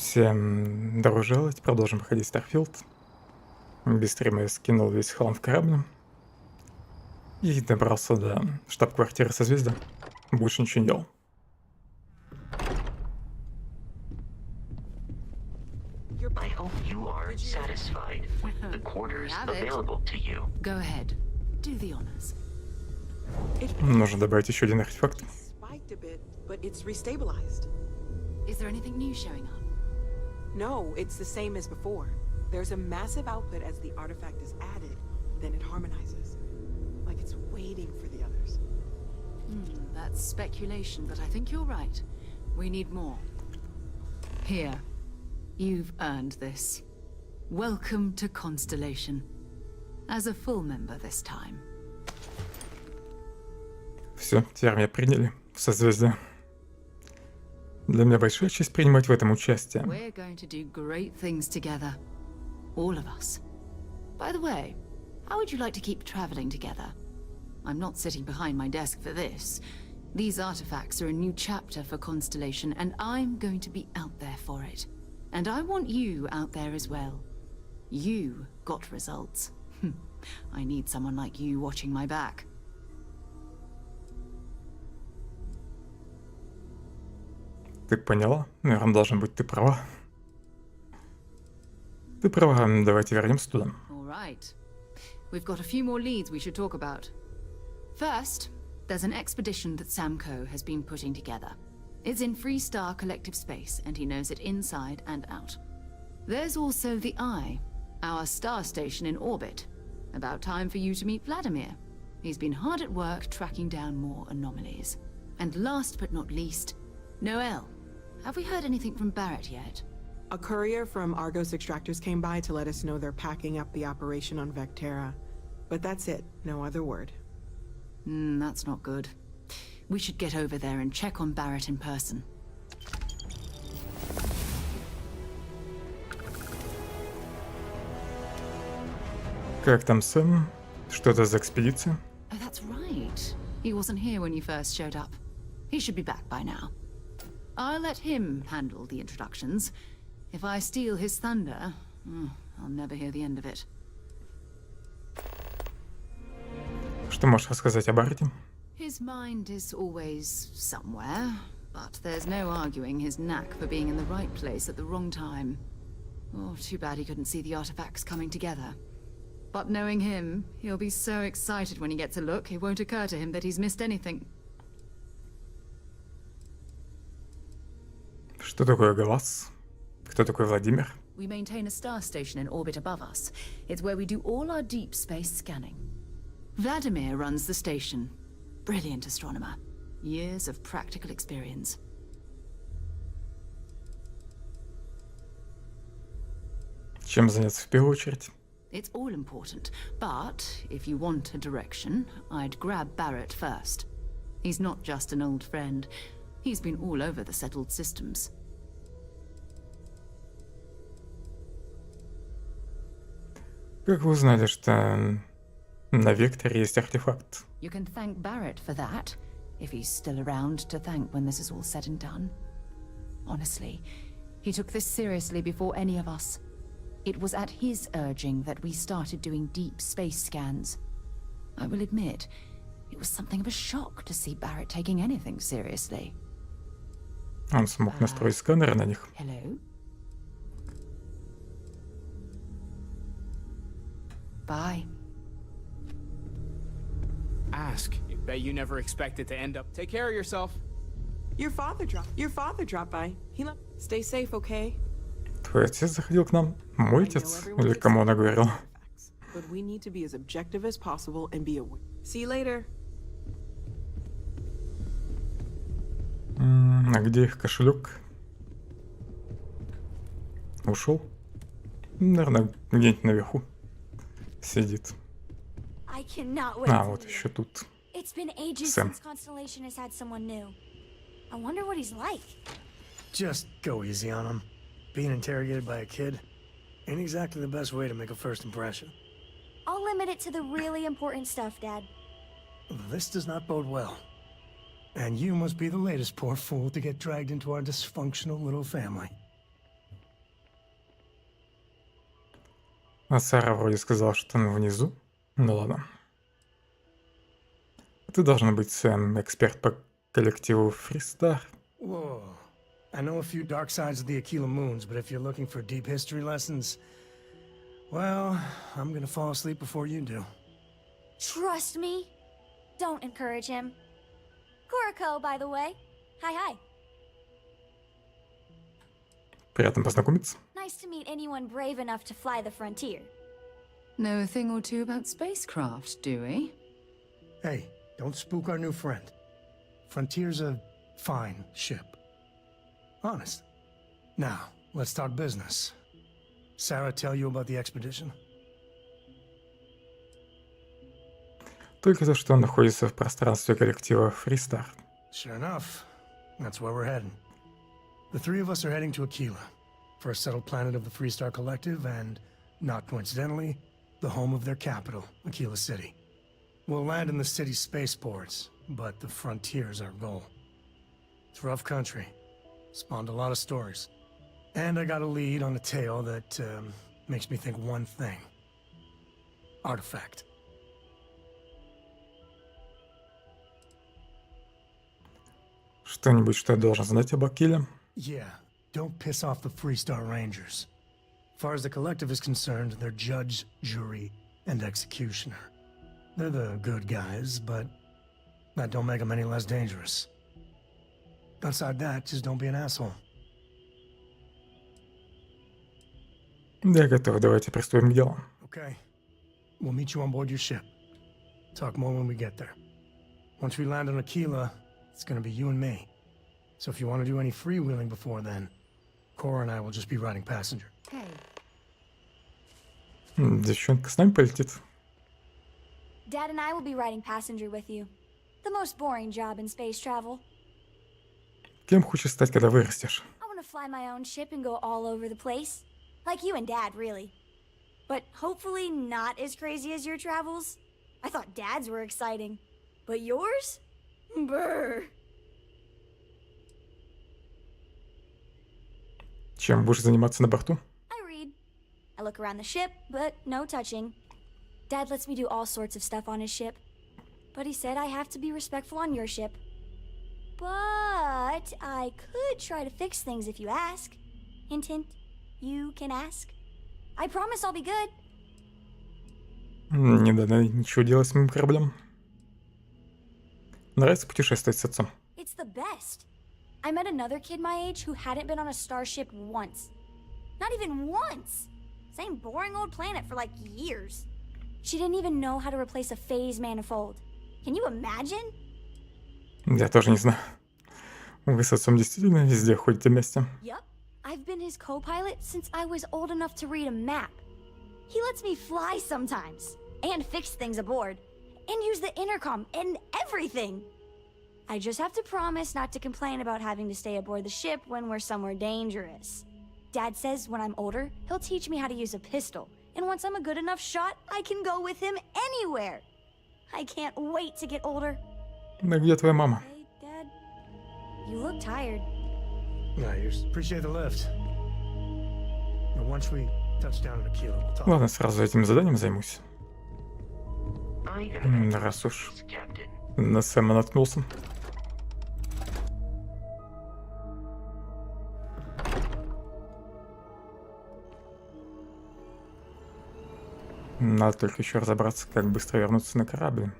Всем добро пожаловать, продолжим проходить Starfield. Без стрима я скинул весь хлам в корабль и добрался до штаб-квартиры созвездия. Больше ничего не делал. I hope you are satisfied with the quarters available to you. Go ahead. Do the honors. Нужно добавить еще один артефакт. Spiked a bit, but it's restabilized. Is there anything new showing up? No, it's the same as before. There's a massive output as the artifact is added, then it harmonizes. Like it's waiting for the others. That's speculation, but I think you're right. We need more. Here. You've earned this. Welcome to Constellation. As a full member this time. Все, теперь меня приняли в созвездие. Для меня большая честь принимать в этом участие. We're going to do great things together. All of us. By the way, how would you like to keep traveling together? I'm not sitting behind my desk for this. These artifacts are a new chapter for Constellation, and I'm going to be out there for it. And I want you out there as well. You got results. I need someone like you watching my back. Ты поняла? Наверное, должна быть ты права. Ты права, давайте вернемся туда. All right. We've got a few more leads we should talk about. First, there's an expedition that Samco has been putting together. It's in Freestar Collective Space, and he knows it inside and out. There's also the Eye, our star station in orbit. About time for you to meet Vladimir. He's been hard at work tracking down more anomalies. And last but not least, Noel. Have we heard anything from Barrett yet? A courier from Argos Extractors came by to let us know they're packing up the operation on Vectera. But that's it, no other word. That's not good. We should get over there and check on Barrett in person. Как там Сэм? Что это за экспедиция? Oh, that's right. He wasn't here when you first showed up. He should be back by now. I'll let him handle the introductions. If I steal his thunder, I'll never hear the end of it. Что можешь рассказать о Баррете? His mind is always somewhere, but there's no arguing his knack for being in the right place at the wrong time. Oh, too bad he couldn't see the artifacts coming together. But knowing him, he'll be so excited when he gets a look, it won't occur to him that he's missed anything. Что такое глаз? Кто такой Владимир? We maintain a star station in orbit above us. It's where we do all our deep space scanning. Vladimir runs the station. Brilliant astronomer. Years of practical experience. Чем заняться в первую очередь? It's all important, but if you want a direction, I'd grab Barrett first. He's not just an old friend. He's been all over the settled systems. Как вы узнали, что на Векторе есть артефакт? You can thank Barrett for that, if he's still around to thank when this is all said and done. Honestly, he took this seriously before any of us. It was at his urging that we started doing deep space scans. I will admit, it was something of a shock to see Barrett taking anything seriously. Он смог настроить сканеры на них. Hello? Bye. Ask. Bet you never expected to end up. Take care of yourself. Your father dropped by. He left. Stay safe, okay? Твой отец заходил к нам? Мой отец? Или кому она говорила? But we need to be as objective as possible and be aware. See you later. А где их кошелек? Ушел? Наверное, где-нибудь наверху сидит. А, вот еще тут. It's been ages Sam. since Constellation has had someone new. I wonder what he's like. Just go easy on him. Being interrogated by a kid ain't exactly the best way to make a first impression. I'll limit it to the really important stuff, Dad. This does not bode well. And you must be the latest poor fool to get dragged into our dysfunctional little family. А Сара вроде сказала, что он внизу. Ну ладно. Ты должна быть эксперт по коллективу Freestar. Whoa. I know a few dark sides of the Aquila moons, but if you're looking for deep history lessons, well, I'm gonna fall asleep before you do. Trust me. Don't encourage him. Kuriko, by the way. Hi. Приятно познакомиться. Nice to meet anyone brave enough to fly the frontier. Know a thing or two about spacecraft, do we? Hey, don't spook our new friend. Frontier's a fine ship. Honest. Now, let's talk business. Sarah tell you about the expedition? Только то, что он находится в пространстве коллектива Freestar. Sure enough. That's where we're heading. The three of us are heading to Aquila, first settled planet of the Freestar Collective and, not coincidentally, the home of their capital, Aquila City. We'll land in the city's spaceports, but the frontier's our goal. It's rough country. Spawned a lot of stories. And I got a lead on a tale that makes me think one thing. Artifact. Что-нибудь, что я должен знать об Акиле? Yeah, don't piss off the Freestar Rangers. As far as the collective is concerned, they're judge, jury, and executioner. They're the good guys, but that don't make them any less dangerous. Outside that, just don't be an asshole. Я готов, давайте приступим к делу. Okay. We'll meet you on board your ship. Talk more when we get there. Once we land on Aquila, it's gonna be you and me. So if you want to do any freewheeling before then, Cora and I will just be riding passenger. Hey. Девчонка с нами полетит. Dad and I will be riding passenger with you. The most boring job in space travel. Кем хочешь стать, когда вырастешь? I want to fly my own ship and go all over the place. Like you and Dad, really. But hopefully not as crazy as your travels. I thought Dad's were exciting. But yours? Brr. Чем будешь заниматься на борту? I read. I look around the ship, but no touching. Dad lets me do all sorts of stuff on his ship. But he said I have to be respectful on your ship. But I could try to fix things if you ask. Hint, hint. You can ask. I promise I'll be good. Не надо ничего делать с моим кораблем. Нравится путешествовать с отцом? It's the best. I met another kid my age who hadn't been on a starship once. Not even once. Same boring old planet for like years. She didn't even know how to replace a phase manifold. Can you imagine? Я тоже не знаю. Вы с отцом действительно везде ходите вместе? Yup. I've been his co-pilot since I was old enough to read a map. He lets me fly sometimes, and fix things aboard, and use the intercom and everything. I just have to promise not to complain about having to stay aboard the ship when we're somewhere dangerous. Dad says when I'm older, he'll teach me how to use a pistol, and once I'm a good enough shot, I can go with him anywhere. I can't wait to get older. Да где твоя мама? Hey, Dad. You look tired. No, you appreciate the lift. But once we touch down in Aquila, we'll talk. Ладно, сразу этим заданием займусь. I have Раз уж Captain. на Сэма наткнулся. Надо только еще разобраться, как быстро вернуться на корабль.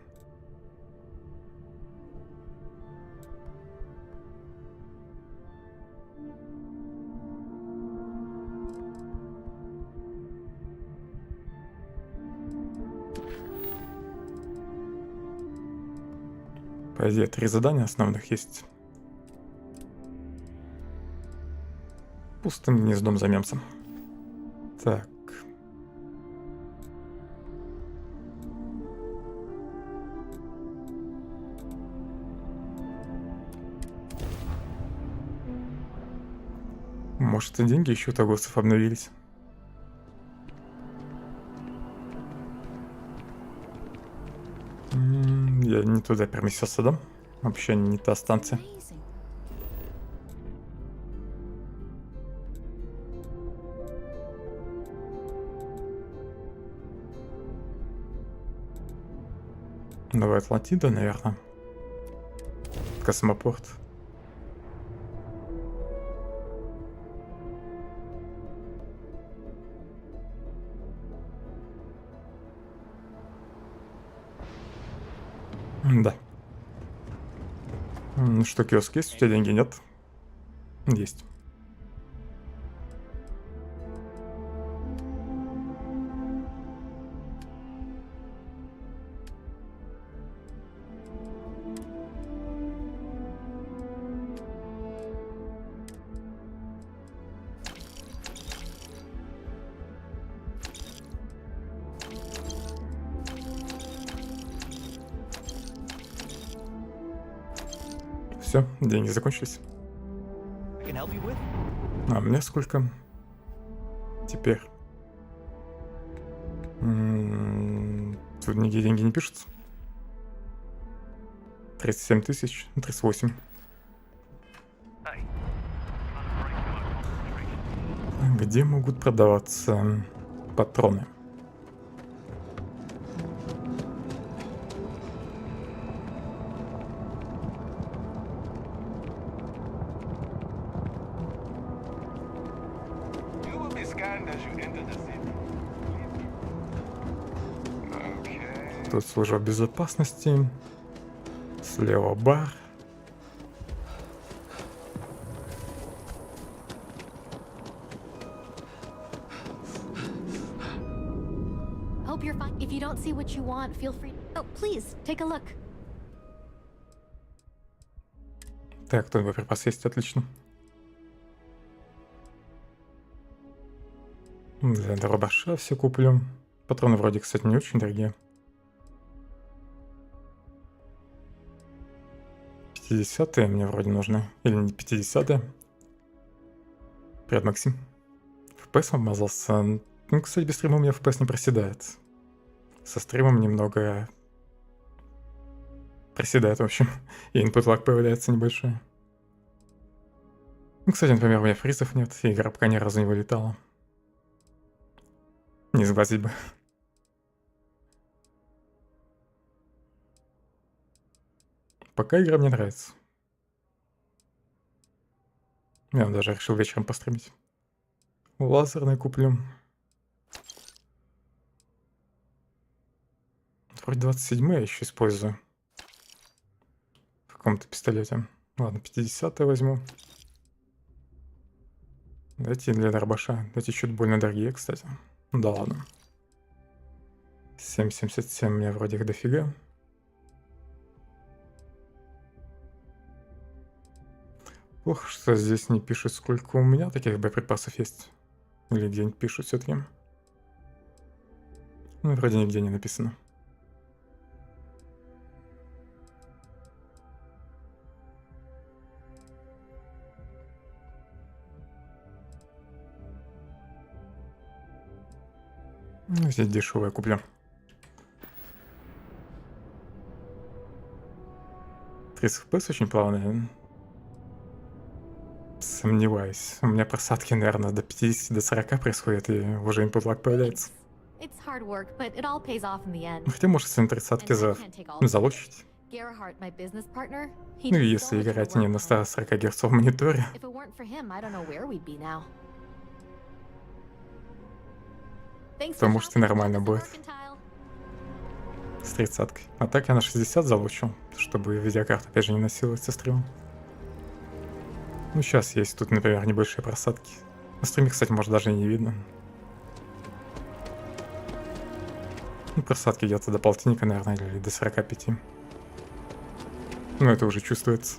По идее, 3 задания основных есть. Пустым гнездом займемся. Так. Может, и деньги еще у торговцев обновились. Я не туда переместился, да? Вообще не та станция. Amazing. Новая Атлантида, наверное. Космопорт. Да. Ну что, киоск есть? У тебя деньги нет? Есть. Все, деньги закончились. А мне сколько? Теперь. Тут нигде деньги не пишутся. 37 тысяч, 38. Где могут продаваться патроны? Тут служба безопасности. Слева бар. Hope you're fine. If you don't see what you want, feel free. Oh, please, take a look. Так, тут боеприпас есть, отлично. Для дробаша все куплю. Патроны вроде, кстати, не очень дорогие. 50-е мне вроде нужны. Или не 50-е. Привет, Максим. FPS обмазался. Ну, кстати, без стрима у меня FPS не проседает. Со стримом немного проседает, в общем. И input lag появляется небольшой. Ну, кстати, например, у меня фризов нет, и игра пока ни разу не вылетала. Не сглазить бы. Пока игра мне нравится. Я даже решил вечером постримить. Лазерный куплю. Вроде 27 я еще использую. В каком-то пистолете. Ладно, 50-е возьму. Дайте для дробаша. Дайте чуть больно дорогие, кстати. Да ладно. 7,77 у меня вроде их дофига. Плохо, что здесь не пишут, сколько у меня таких боеприпасов есть. Или где-нибудь пишут все-таки. Ну, вроде нигде не написано. Ну, здесь дешевое куплю. 30 FPS очень плавные. Сомневаюсь. У меня просадки, наверное, до 50 до 40 происходят, и уже input lag появляется. It's hard work, but it all pays off in the end. Хотя, может, если на 30-ке залочить. Gerhardt, my business partner, Ну и если играть не на 140 Гц в мониторе. If it weren't for him, I don't know where we'd be now. То, может, и нормально будет. С 30-кой. А так я на 60 залучу, чтобы видеокарта опять же не носилась со стримом. Ну, сейчас есть тут, например, небольшие просадки. На стриме, кстати, может, даже и не видно. Ну, просадки где-то до полтинника, наверное, или до 45. Ну, это уже чувствуется.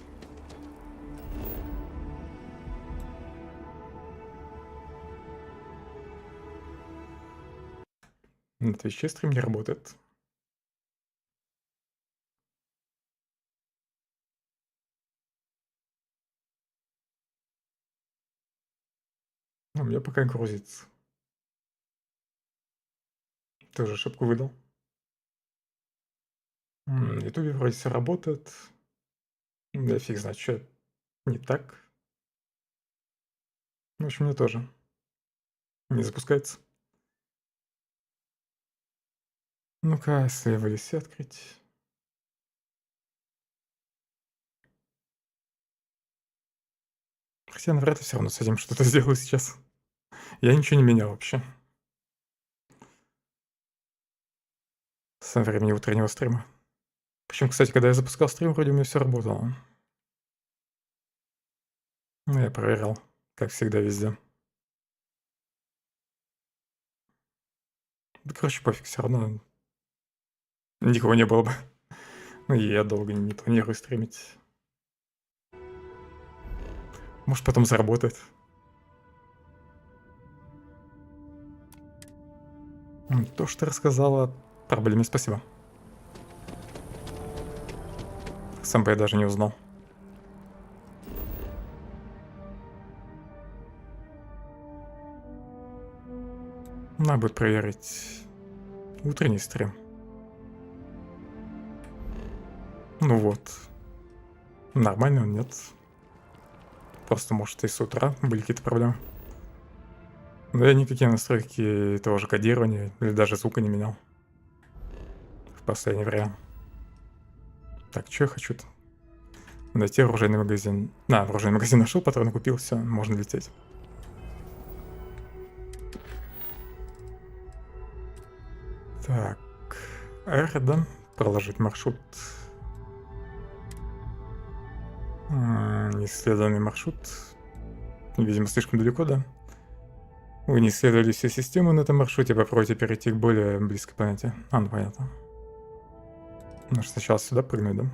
На Твиче стрим не работает. У меня пока грузится. Ты уже ошибку выдал. В Ютубе вроде все работает. Да фиг знает, что не так. В общем, мне тоже. Не запускается. Ну-ка, если в лесе открыть. Хотя навряд ли все равно с этим что-то сделаю сейчас. Я ничего не менял вообще. Со времени утреннего стрима. Причем, кстати, когда я запускал стрим, вроде у меня все работало. Ну, я проверял, как всегда, везде. Да, короче, пофиг, все равно никого не было бы. Ну и я долго не планирую стримить. Может, потом заработает. То, что ты рассказала, проблеме спасибо. Сам бы я даже не узнал. Надо будет проверить утренний стрим. Ну вот. Нормально он, нет. Просто, может, и с утра были какие-то проблемы. Но я никакие настройки того же кодирования или даже звука не менял. В последнее время. Так, что я хочу-то? Найти оружейный магазин. Оружейный магазин нашел, патроны купил, все, можно лететь. Так, R, да? Проложить маршрут. Неисследованный маршрут. Видимо, слишком далеко, да? Вы не исследовали все системы на этом маршруте, попробуйте перейти к более близкой планете. Ну понятно. Ну что, сначала сюда прыгнуть, да?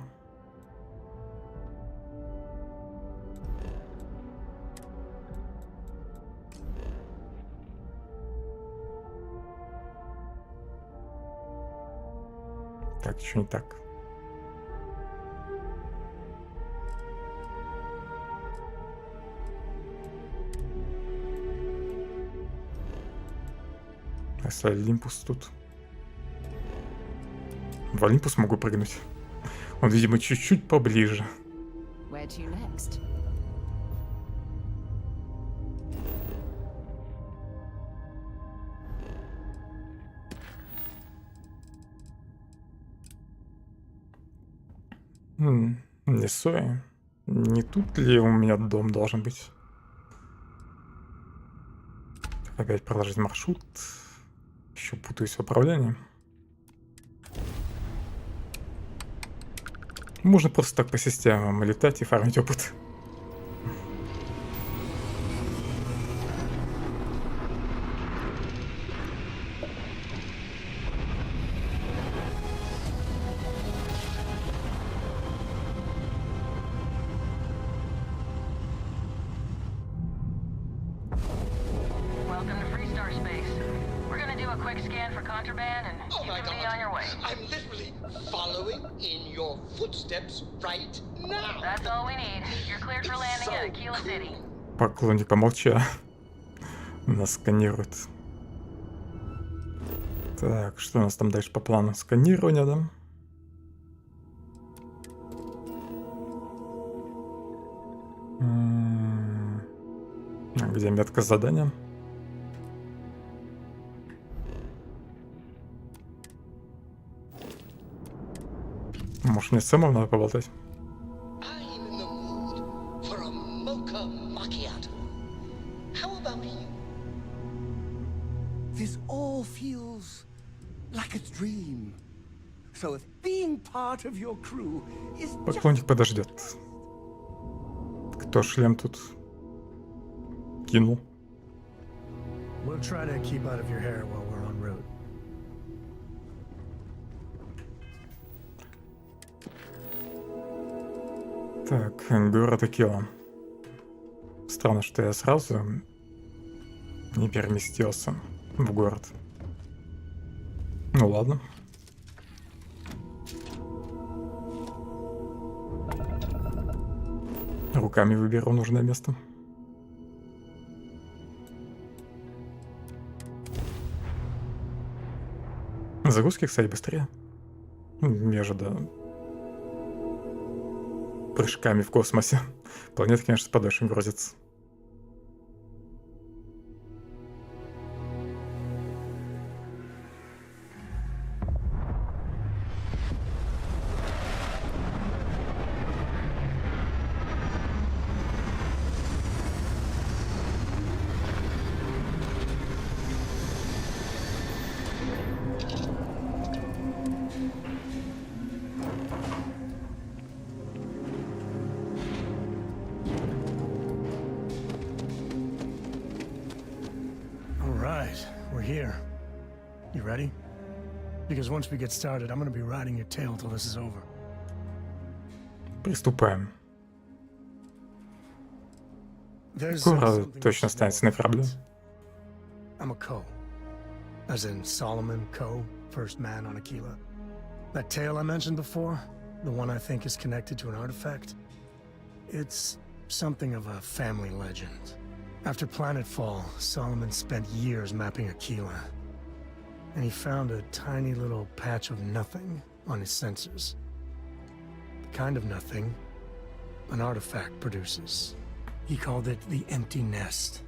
Так, что не так? Если Олимпус тут. В Олимпус могу прыгнуть. Он, видимо, чуть-чуть поближе. Where to next? Не Сои. Не тут ли у меня дом должен быть? Опять проложить маршрут. Еще путаюсь в управлении. Можно просто так по системам летать и фармить опыт. Welcome to Freestar Space. We're gonna do a quick scan for contraband and Oh you my can be god. on your way. I'm literally following in your footsteps right now. That's all we need. You're cleared for landing at Aquila City. Поклонник, помолчи. Нас сканирует. Так, что у нас там дальше по плану? Сканирование, да? Где метка задания? Может, мне с Сэмом надо поболтать? I'm in the mood for a mocha macchiato. How about you? This all feels like a dream. So if being part of your crew is just... Поклонник подождет. Кто шлем тут кинул? We'll try to keep out of your hair while we're en route. Так, город Акила. Странно, что я сразу не переместился в город. Ну ладно. Руками выберу нужное место. Загрузки, кстати, быстрее. Между прыжками в космосе. Планета, конечно, подольше грузится. we're here. You ready? Because once we get started, I'm gonna be riding your tail till this is over. Приступаем. There's Скоро something точно else станется на корабле. I'm a Ko. As in Solomon Ko, first man on Aquila. That tale I mentioned before, the one I think is connected to an artifact, it's something of a family legend. After planetfall, Solomon spent years mapping Aquila. And he found a tiny little patch of nothing on his sensors. The kind of nothing an artifact produces. He called it the Empty Nest.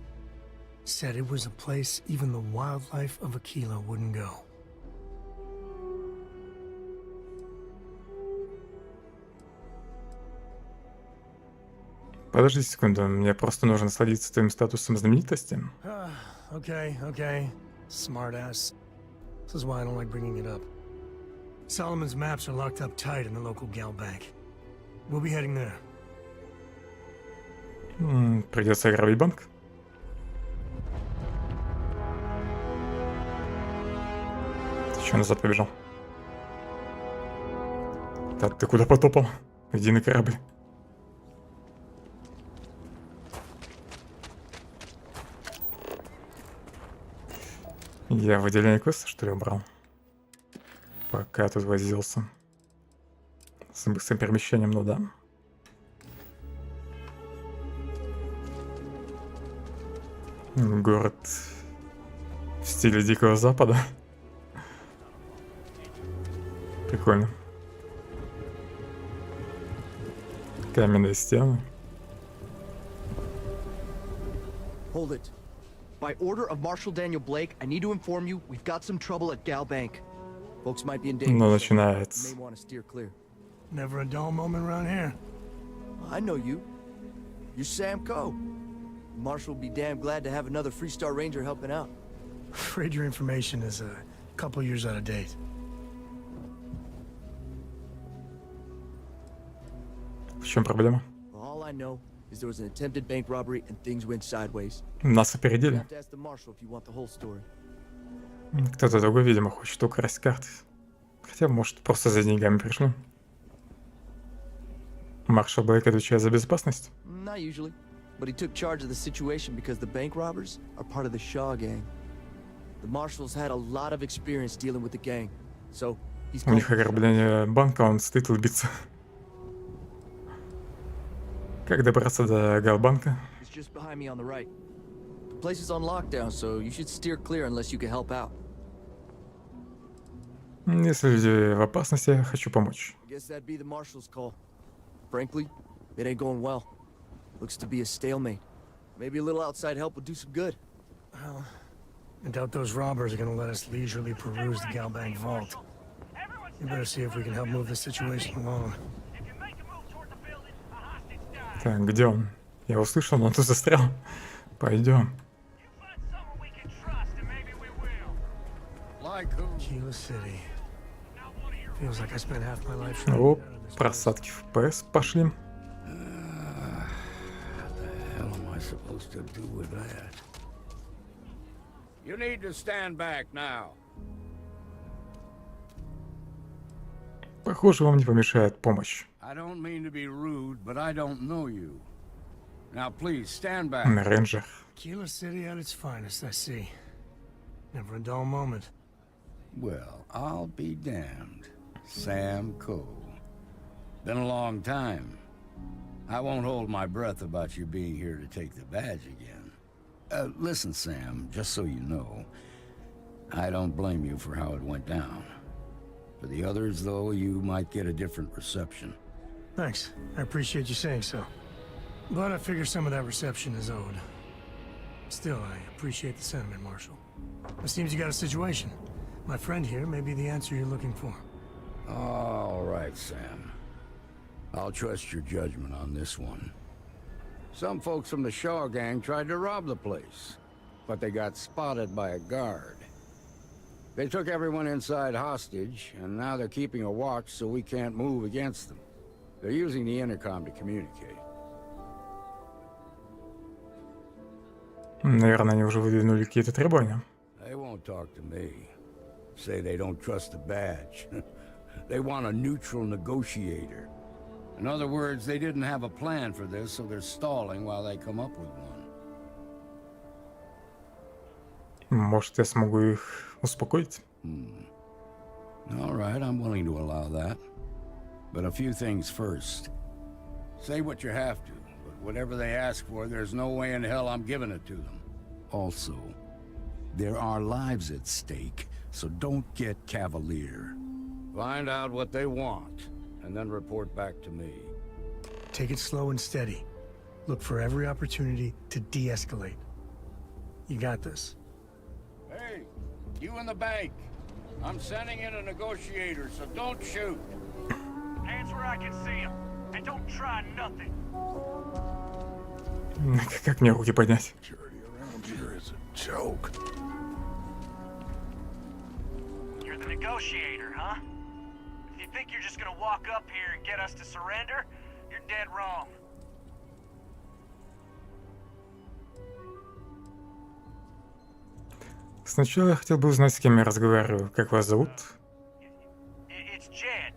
Said it was a place even the wildlife of Aquila wouldn't go. Подожди секунду, мне просто нужно насладиться твоим статусом знаменитости. Okay. Smartass. This is why I don't like bringing it up. Solomon's maps are locked up tight in the local gal bank. We'll be heading there. Придется ограбить банк. Ты чё назад побежал? Так, ты куда потопал? Иди на корабль. Я выделение квеста, что ли, убрал? Пока тут возился. С быстрым перемещением, ну да. Город в стиле Дикого Запада. Прикольно. Каменные стены. Hold it. By order of Marshal Daniel Blake, I need to inform you we've got some trouble at Gal Bank. Folks might be in danger. Ну, You начинается. may want to steer clear. Never a dull moment around here. I know you. You're Sam Coe. Marshal will be damn glad to have another Freestar Ranger helping out. Afraid your information is a couple years out of date. В чем проблема? All I know is there was an attempted bank robbery and things went sideways. Нас You опередили. have to ask the Marshal if you want the whole story. Кто-то другой, видимо, хочет украсть карты. Хотя, может, просто за деньгами пришли. Маршал Блейк отвечает за безопасность. Not usually, but he took charge of the situation because the bank robbers are part of the Shaw gang. The Marshals had a lot of experience dealing with the gang, so he's У них ограбление банка, он стоит убиться. Как добраться до Галбанка? It's just behind me on the right. The place is on lockdown, so you should steer clear unless you can help out. Если люди в опасности, я хочу помочь. I guess that'd be the Marshal's call. Frankly, it ain't going well. Looks to be a stalemate. Maybe a little outside help would do some good. Well, I doubt those robbers are gonna let us leisurely peruse the Galbank vault. We better see if we can help move this situation along. Так, где он? Я услышал, но он тут застрял. Пойдем. Aquila City. Feels like I spent half my life. Оп, просадки в ПС пошли. What the hell am I supposed to do with that? You need to stand back now. Похоже, вам не помешает помощь. I don't mean to be rude, but I don't know you. Now please stand back. Рейнджер. Aquila City at its finest, I see. Never a dull moment. Well, I'll be damned. Sam Coe. Been a long time. I won't hold my breath about you being here to take the badge again. Listen, Sam, just so you know, I don't blame you for how it went down. For the others, though, you might get a different reception. Thanks. I appreciate you saying so. But I figure some of that reception is owed. Still, I appreciate the sentiment, Marshal. It seems you got a situation. My friend here may be the answer you're looking for. All right, Sam. I'll trust your judgment on this one. Some folks from the Shaw gang tried to rob the place, but they got spotted by a guard. They took everyone inside hostage, and now they're keeping a watch so we can't move against them. They're using the intercom to communicate. Наверное, они уже выдвинули какие-то требования. They won't talk to me. Say they don't trust the badge. They want a neutral negotiator. In other words, they didn't have a plan for this, so they're stalling while they come up with one. Может, я смогу их успокоить? All right, I'm willing to allow that. But a few things first. Say what you have to, but whatever they ask for, there's no way in hell I'm giving it to them. Also, there are lives at stake, so don't get cavalier. Find out what they want, and then report back to me. Take it slow and steady. Look for every opportunity to de-escalate. You got this. Hey, you in the bank. I'm sending in a negotiator, so don't shoot. Hands where I can see him. And don't try nothing. Как мне руки поднять? You're the negotiator, huh? If you think you're just gonna walk up here and get us to surrender, you're dead wrong. Сначала я хотел бы узнать, с кем я разговариваю. Как вас зовут? It's Jed.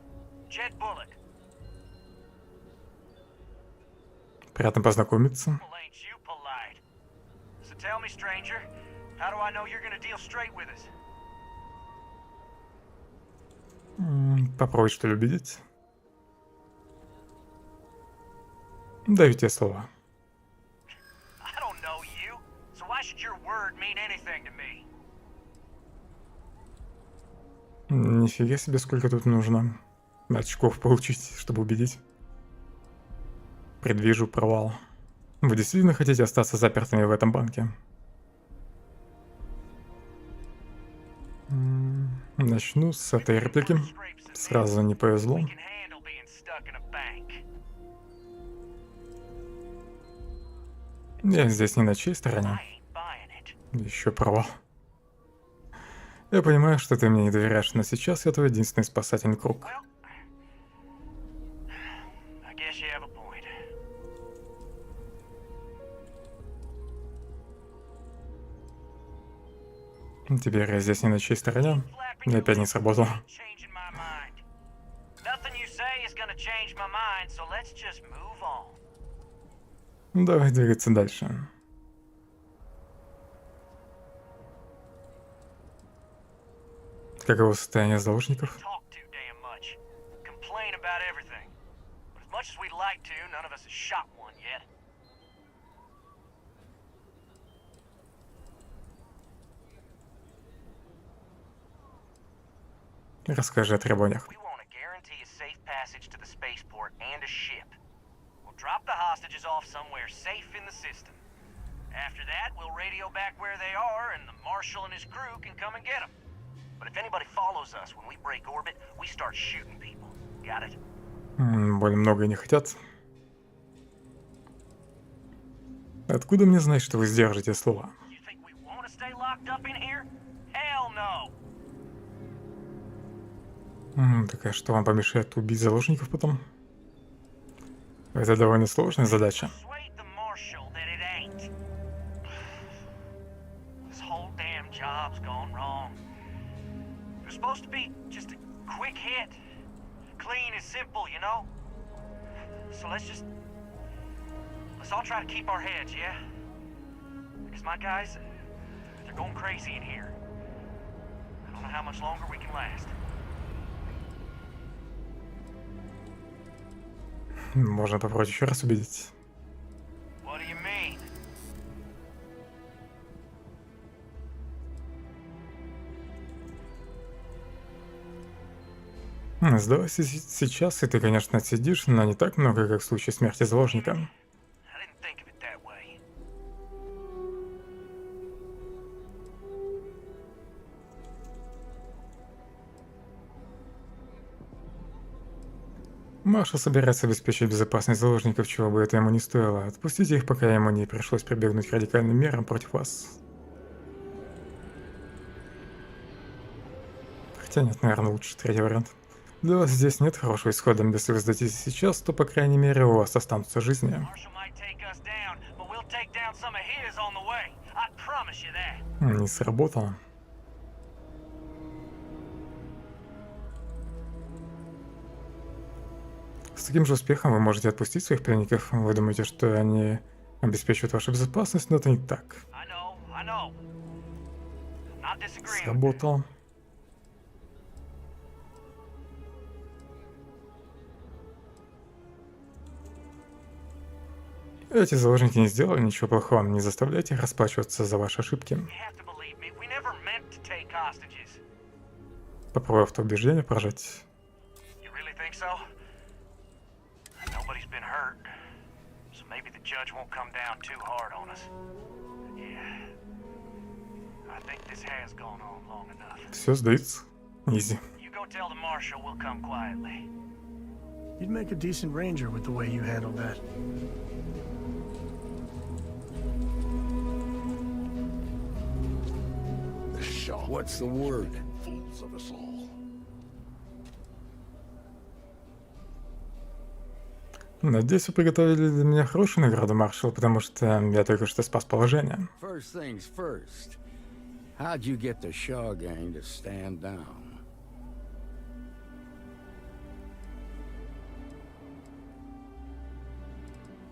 Jed Bullock. Приятно познакомиться. Ain't you polite? So tell me, stranger, how do I know you're gonna deal straight with us? Попробуй что ли убедить. Даю тебе слово. I don't know you, so why should your word mean anything to me? Нифига себе, сколько тут нужно очков получить, чтобы убедить. Предвижу провал. Вы действительно хотите остаться запертыми в этом банке? Начну с этой реплики. Сразу не повезло. Я здесь не на чьей стороне. Еще провал. Я понимаю, что ты мне не доверяешь, но сейчас я твой единственный спасательный круг. Теперь я здесь не на чьей стороне. И опять не сработало. Давай двигаться дальше. Каково состояние заложников? Расскажи о требованиях. Drop the hostages off somewhere safe in the system. After that, we'll radio back where they are, and the Marshal and his crew can come and get them. But if anybody follows us when we break orbit, we start shooting people. Got it? Более много не хотят. Откуда мне знать, что вы сдержите слова? Такая, что вам помешает убить заложников потом? Это довольно сложная задача. Можно попробовать еще раз убедить. Сдавайся сейчас, и ты, конечно, отсидишь, но не так много, как в случае смерти заложника. Маршал собирается обеспечить безопасность заложников, чего бы это ему не стоило. Отпустите их, пока ему не пришлось прибегнуть к радикальным мерам против вас. Хотя нет, наверное, лучше третий вариант. Для вас здесь нет хорошего исхода. Если вы сдадитесь сейчас, то, по крайней мере, у вас останутся жизни. Не сработало. С таким же успехом вы можете отпустить своих пленников. Вы думаете, что они обеспечивают вашу безопасность, но это не так. Сработало. Эти заложники не сделали ничего плохого, не заставляйте их расплачиваться за ваши ошибки. Попробуй автоубеждение прожать. Все сдается. Изи. You'd make a decent ranger with the way you handled that. The Shaw. What's the word? Fools of us all. Надеюсь, вы приготовили для меня хорошую награду, маршал, потому что я только что спас положение. First things first. How'd you get the Shaw gang to stand down?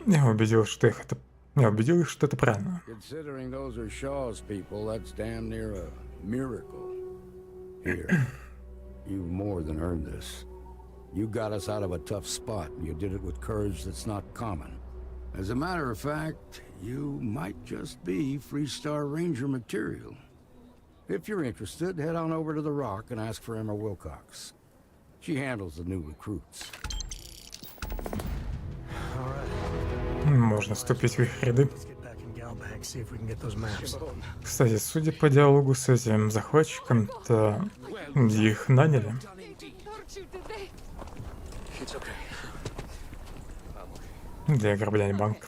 Я убедил их, что это правильно. Considering those are Shaw's people, that's damn near a miracle. Here, you've more than earned this. You got us out of a tough spot, and you did it with courage that's not common. As a matter of fact, you might just be Freestar Ranger material. If you're interested, head on over to the Rock and ask for Emma Wilcox. She handles the new recruits. Можно вступить в их ряды. Кстати, судя по диалогу с этим захватчиком, то их наняли. Для ограбления банка.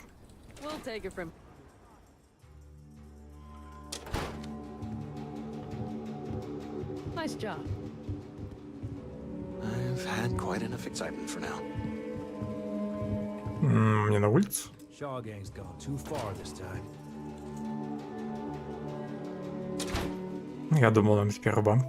Nice job. I've had quite enough excitement for now. Мне на улицу? Shaw gang's gone too far this time. Я думал, нам теперь банк.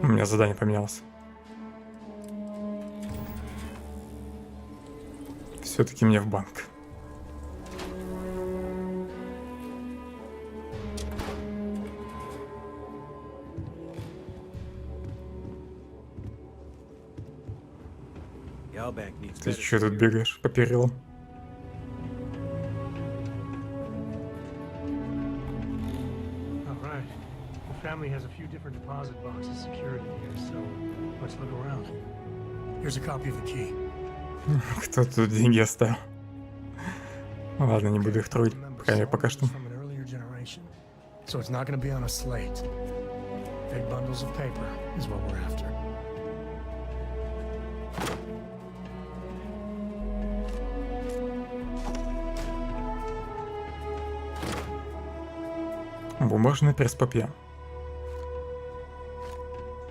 У меня задание поменялось. Все-таки мне в банк. Ты что тут бегаешь по перилам? Alright. The family has a few different deposit boxes secured in here, so let's look around. Here's a copy of the key. Кто тут деньги оставил? Ладно, не буду их трогать, пока что. So it's not going to be on a slate. Big bundles of paper is what we're after. Бумажный пресс-папье.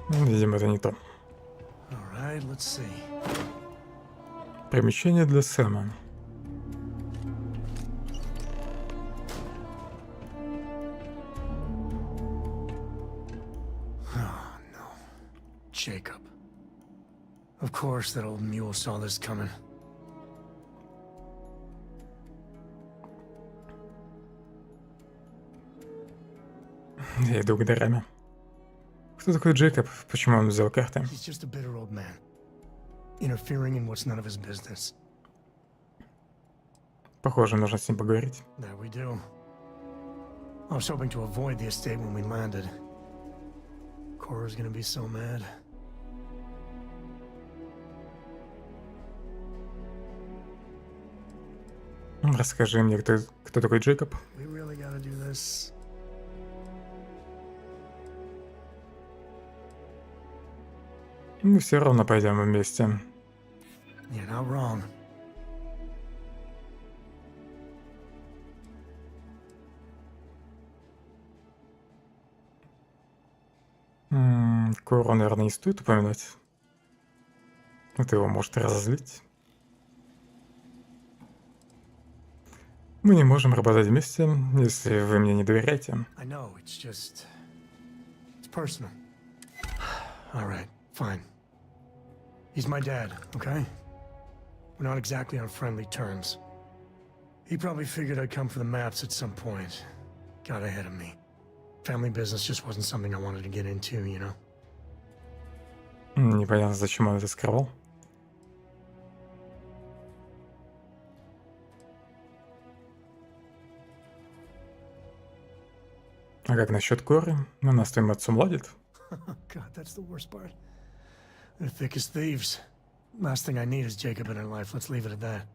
Видимо, это не то. Примечание для Сэма. Jacob. Of course that old mule saw this coming. Я иду к дыраме. Кто такой Джейкоб? Почему он взял карты? He's just a bitter old man, interfering in what's none of his business. Похоже, нужно с ним поговорить. There we do. I was hoping to avoid the estate when we landed. Cora's gonna be so mad. Расскажи мне, кто такой Джейкоб? We really gotta do this. Мы все равно пойдем вместе. You're not wrong. Кору, наверное, не стоит упоминать. Это его может разозлить. Мы не можем работать вместе, если вы мне не доверяете. I know, it's just... It's personal. Alright, fine. He's my dad, okay? We're not exactly on friendly terms. He probably figured I'd come for the maps at some point. Got ahead of me. Family business just wasn't something I wanted to get into, you know? Непонятно, зачем он это скрывал. А как насчет Коры? Она с твоим отцом ладит? God, that's the worst part. They're thick as thieves. Last thing I need is Jacob in her life. Let's leave it at that.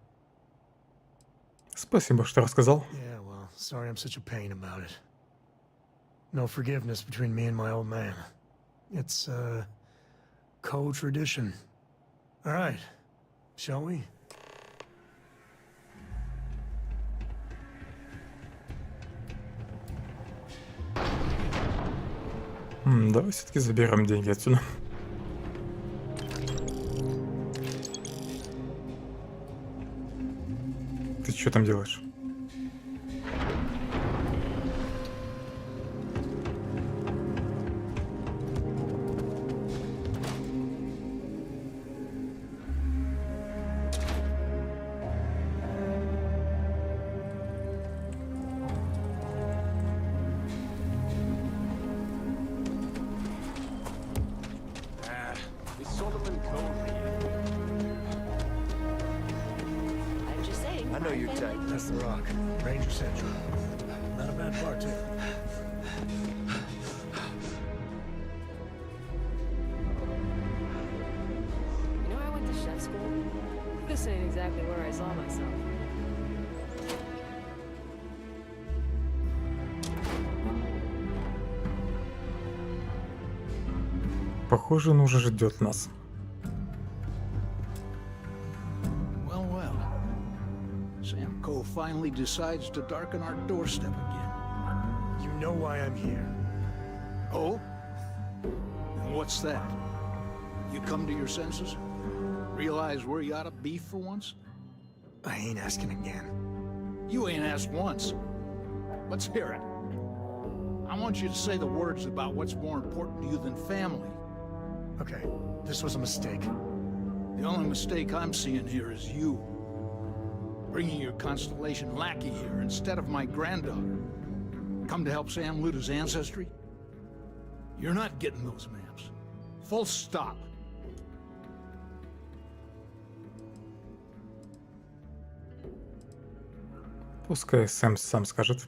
Спасибо, что рассказал. Yeah, well, sorry I'm such a pain about it. No forgiveness between me and my old man. It's, co-tradition. All right, shall we? Давай все-таки заберем деньги отсюда. Ты что там делаешь? I know you're tight. That's the rock. Ranger Central. Not a bad part, too. You know, I went to chef school. This ain't exactly where I saw myself. Похоже, он уже ждет нас. Well, well. Sam Cole finally decides to darken our doorstep again. You know why I'm here. Oh? And what's that? You come to your senses? Realize where you ought to be for once? I ain't asking again. You ain't asked once. Let's hear it. I want you to say the words about what's more important to you than family. Okay, this was a mistake. The only mistake I'm seeing here is you. Bringing your Constellation lackey here instead of my granddaughter. Come to help Sam loot his ancestry? You're not getting those maps. Full stop. Пускай Сэм сам скажет.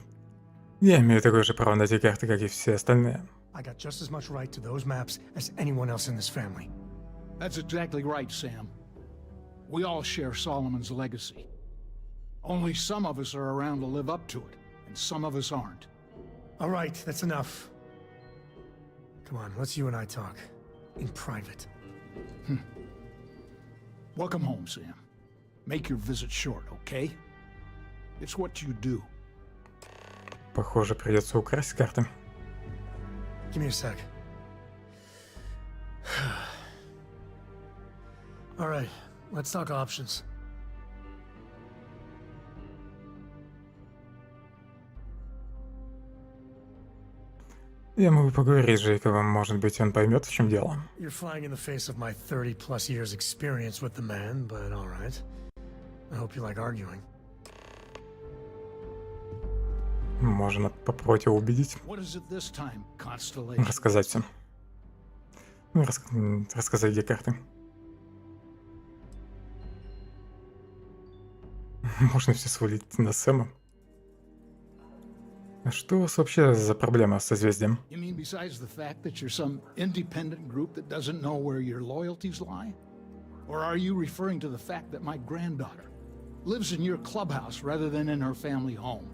Я имею такое же право на эти карты, как и все остальные. I got just as much right to those maps as anyone else in this family. That's exactly right, Sam. We all share Solomon's legacy. Only some of us are around to live up to it, and some of us aren't. All right, that's enough. Come on, let's you and I talk. In private. Welcome home, Sam. Make your visit short, okay? It's what you do. Похоже, придется украсть карты. Give me a sec. All right, let's talk options. Я могу поговорить с Джейкобом, может быть, он поймет, в чем дело. You're flying in the face of my 30-plus years experience with the man, but all right. I hope you like arguing. Можно попробовать его убедить. What is it this time, Constellation? Рассказать все. Ну, рассказать, где карты. Можно все свалить на Сэма. А что у вас вообще за проблема с созвездием? You mean besides the fact that you're some independent group that doesn't know where your loyalties lie? Or are you referring to the fact that my granddaughter lives in your clubhouse rather than in her family home?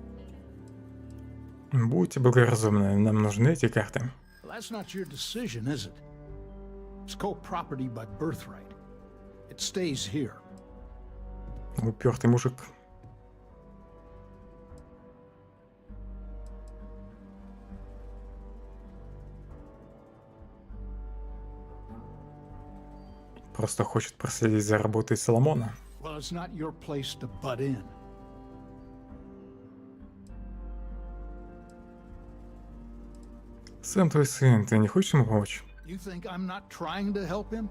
Будьте благоразумны, нам нужны эти карты. Well, that's not your decision, is it? It's co-property by birthright. It stays here. Упертый мужик. Просто хочет проследить за работой Соломона. Well, it's not your place to butt in. Сэм твой сын, ты не хочешь ему помочь? You think I'm not trying to help him?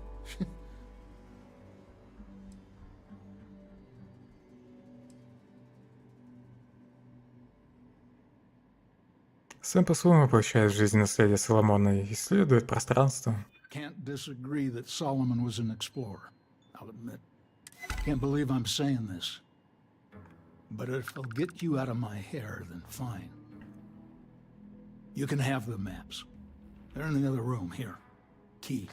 Сэм по-своему воплощает в жизнь наследие Соломона и исследует пространство. Can't disagree that Solomon was an explorer. I'll admit. Can't believe I'm saying this. But if it'll get you out of my hair, then fine. You can have the maps. They're in the other room, here. Key.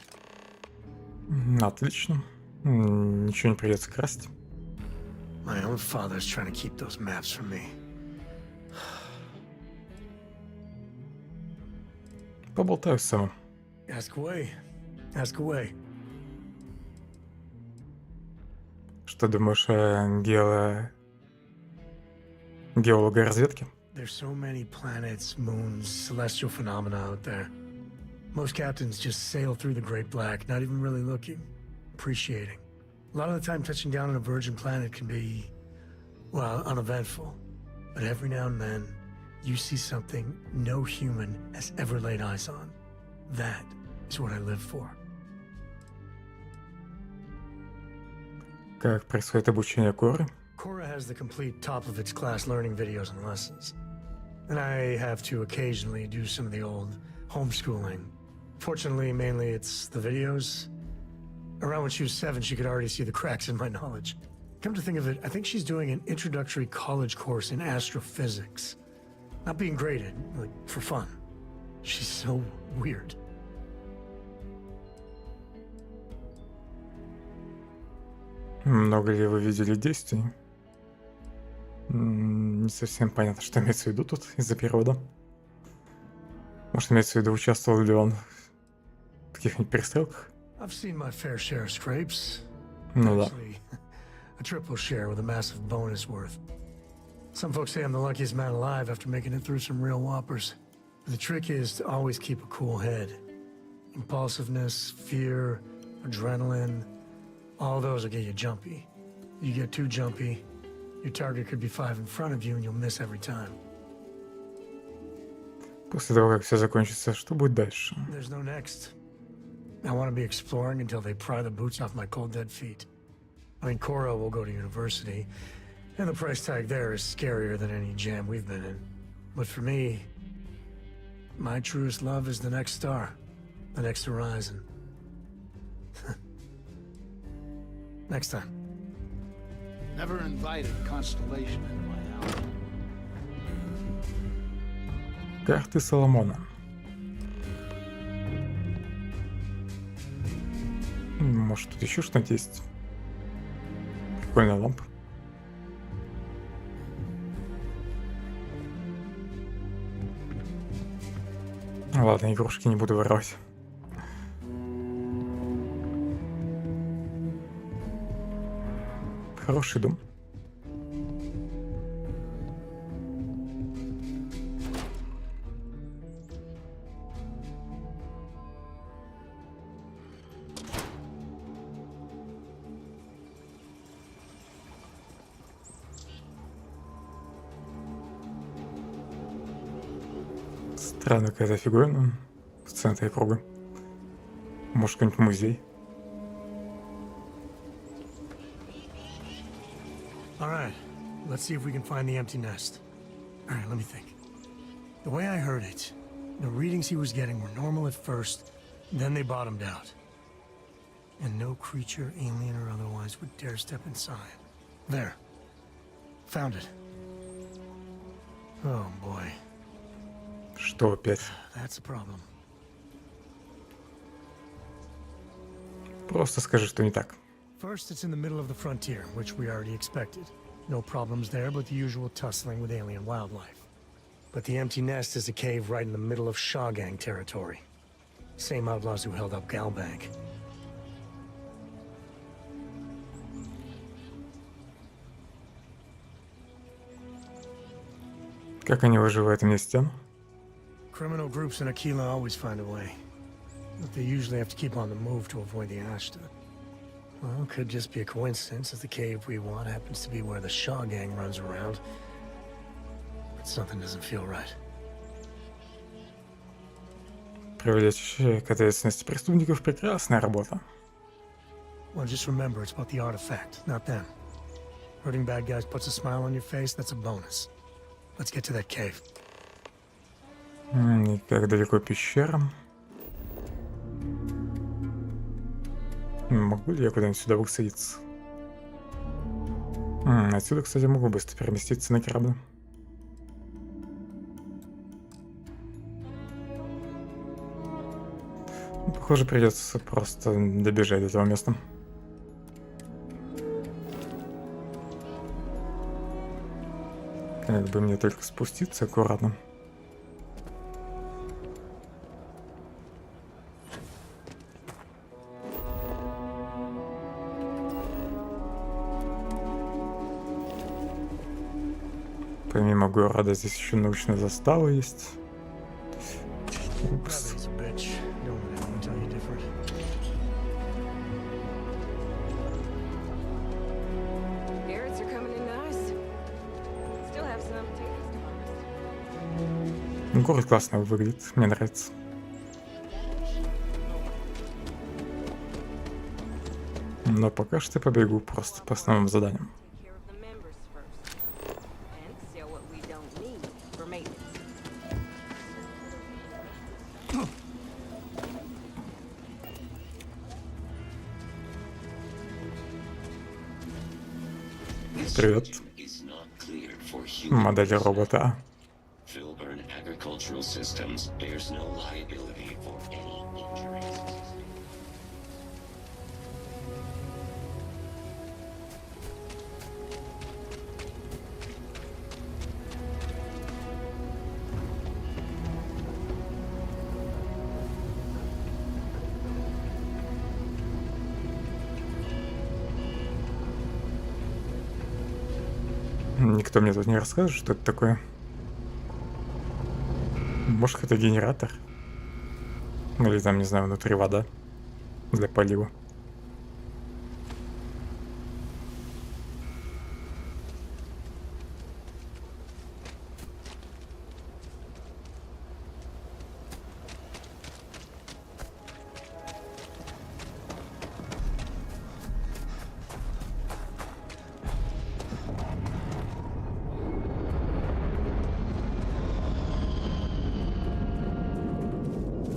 Отлично. Ничего не придется красть. My own father's trying to keep those maps from me. Поболтаю с Сэмом. Ask away. Ask away. Что думаешь о геологоразведке? There's so many planets, moons, celestial phenomena out there. Most captains just sail through the Great Black, not even really looking, appreciating. A lot of the time touching down on a virgin planet can be, well, uneventful. But every now and then, you see something no human has ever laid eyes on. That is what I live for. Как происходит обучение Коры? Cora has the complete top-of-its-class learning videos and lessons. And I have to occasionally do some of the old homeschooling. Fortunately, mainly it's the videos. Around when she was 7, she could already see the cracks in my knowledge. Come to think of it, I think she's doing an introductory college course in astrophysics. Not being graded, like, for fun. She's so weird. Много ли вы видели действий? Не совсем понятно, что имеется в виду тут из-за перевода. Может, имеется в виду, участвовал ли он в каких-нибудь перестрелках? I've seen my fair share of scrapes. Ну да. Actually, a triple share with a massive bonus worth. Some folks say I'm the luckiest man alive after making it through some real whoppers. The trick is to always keep a cool head. Impulsiveness, fear, adrenaline, all those will get you jumpy. You get too jumpy, your target could be 5 in front of you and you'll miss every time. После того, как все закончится, что будет дальше? There's no next. I want to be exploring until they pry the boots off my cold dead feet. I mean, Cora will go to university, and the price tag there is scarier than any jam we've been in. But for me, my truest love is the next star, the next horizon. Next time. Never invited Constellation into my house. Карты Соломона. Может, тут еще что-нибудь есть? Прикольная лампа. Ладно, игрушки не буду воровать. Хороший дом. Странная какая-то фиговина в центре круга. Может, какой-нибудь музей. Alright, let's see if we can find the empty nest. Alright, let me think. The way I heard it, the readings he was getting were normal at first, then they bottomed out. And no creature, alien or otherwise, would dare step inside. There. Found it. Oh boy. Что опять? That's a problem. Просто скажи, что не так. First, it's in the middle of the frontier, which we already expected. No problems there, but the usual tussling with alien wildlife. But the empty nest is a cave right in the middle of Shawgang territory. Same outlaws who held up Galbank. Как они выживают вместе? Criminal groups in Aquila always find a way. But they usually have to keep on the move to avoid the Ashta. Well, could just be a coincidence, as the cave we want happens to be where the Shaw gang runs around. But something doesn't feel right. Привлечь к ответственности преступников — прекрасная работа. Well, just remember, it's about the artifact, not them. Hurting bad guys puts a smile on your face, that's a bonus. Let's get to that cave. И как далеко пещера? Могу ли я куда-нибудь сюда высадиться? Отсюда, кстати, могу быстро переместиться на корабль. Похоже, придется просто добежать до этого места. Как бы мне только спуститься аккуратно. Помимо города здесь еще научная застава есть. Упс. Город классно выглядит, мне нравится. Но пока что я побегу просто по основным заданиям. Привет. Модель робота. Никто мне тут не расскажет, что это такое. Может, это генератор? Или там, не знаю, внутри вода для полива.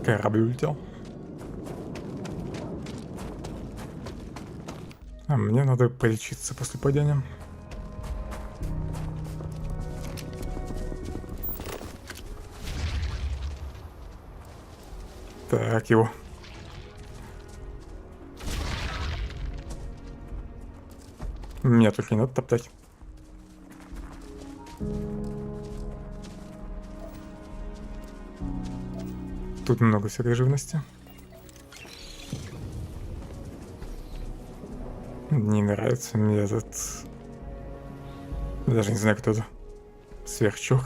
Корабль улетел. А мне надо полечиться после падения. Так, его. Меня только не надо топтать. Тут много всякой живности. Не нравится мне этот... Даже не знаю, кто это. Сверчок.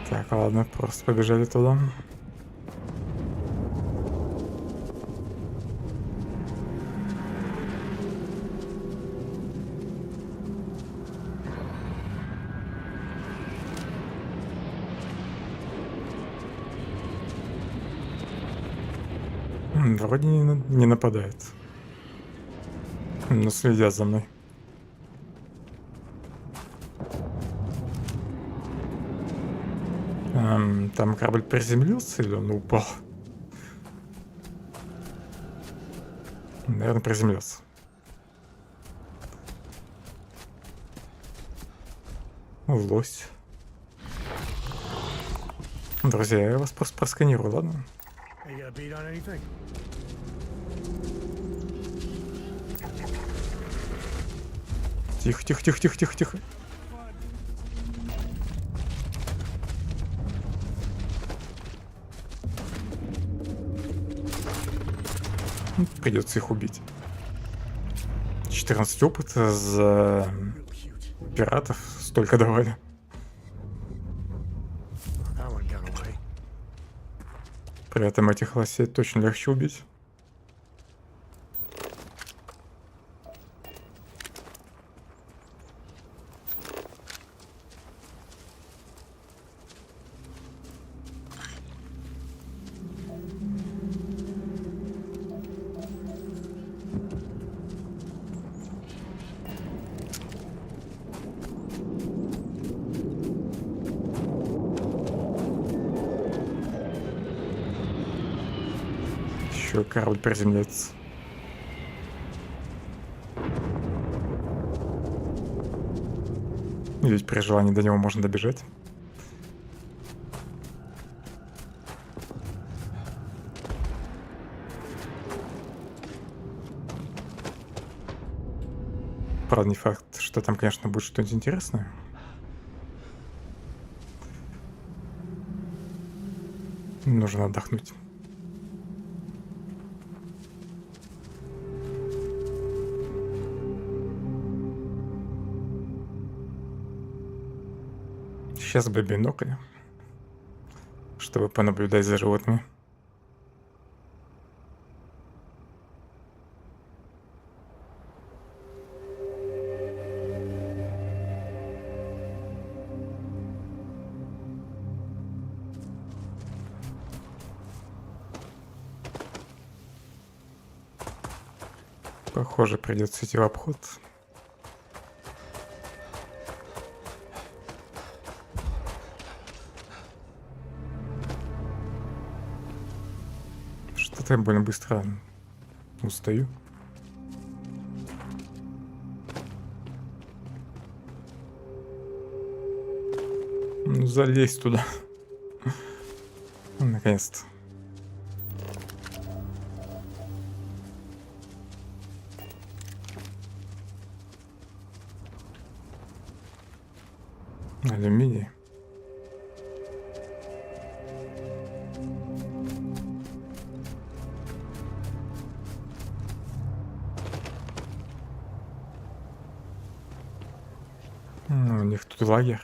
Так, ладно, просто побежали туда. Вроде не нападает. Но следят за мной. Там корабль приземлился или он упал? Наверное, приземлился. Лось. Друзья, я вас просто просканирую, ладно? Тихо, тихо, тихо, тихо, тихо, тихо. Придется их убить. 14 опыта за пиратов столько давали. При этом этих лосей точно легче убить. Еще корабль приземляется. Ведь при желании до него можно добежать. Правда, не факт, что там, конечно, будет что-нибудь интересное. Нужно отдохнуть. Сейчас бы бинокль, чтобы понаблюдать за животными. Похоже, придется идти в обход. Что-то я больно быстро устаю. Ну, залезь туда. Наконец-то. Алюминий. У них тут лагерь.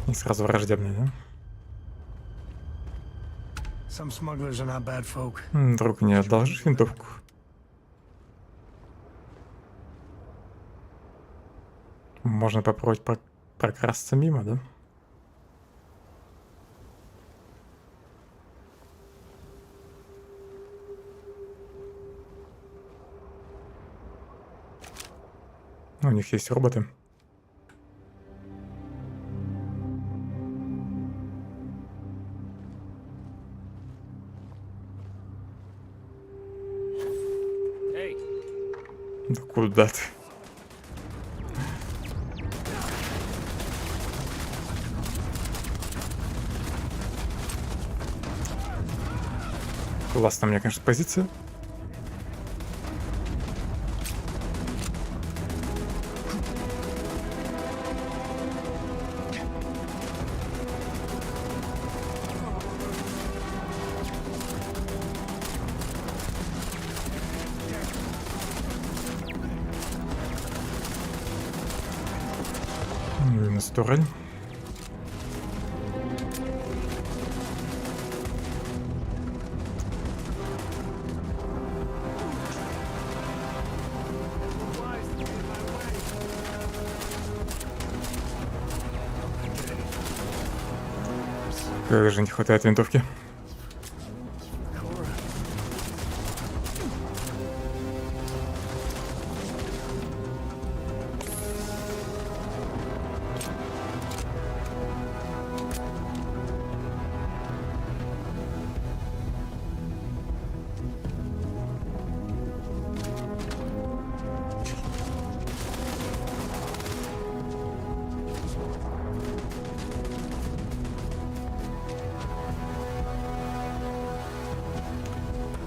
И сразу враждебный, да? Друг, не одолжишь винтовку? Можно попробовать прокрасться мимо, да? У них есть роботы. Да куда ты? Классная у меня, конечно, позиция. Минус турель. Как же не хватает винтовки.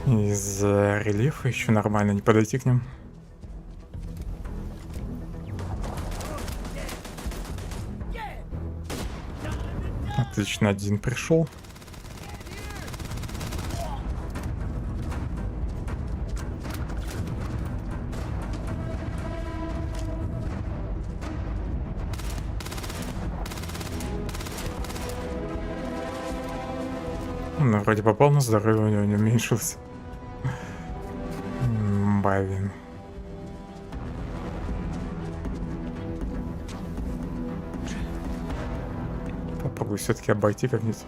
Из-за рельефа еще нормально не подойти к ним. Отлично, один пришел. Ну, вроде попал, но здоровье у него не уменьшилось. Блин. Попробую все-таки обойти как-нибудь.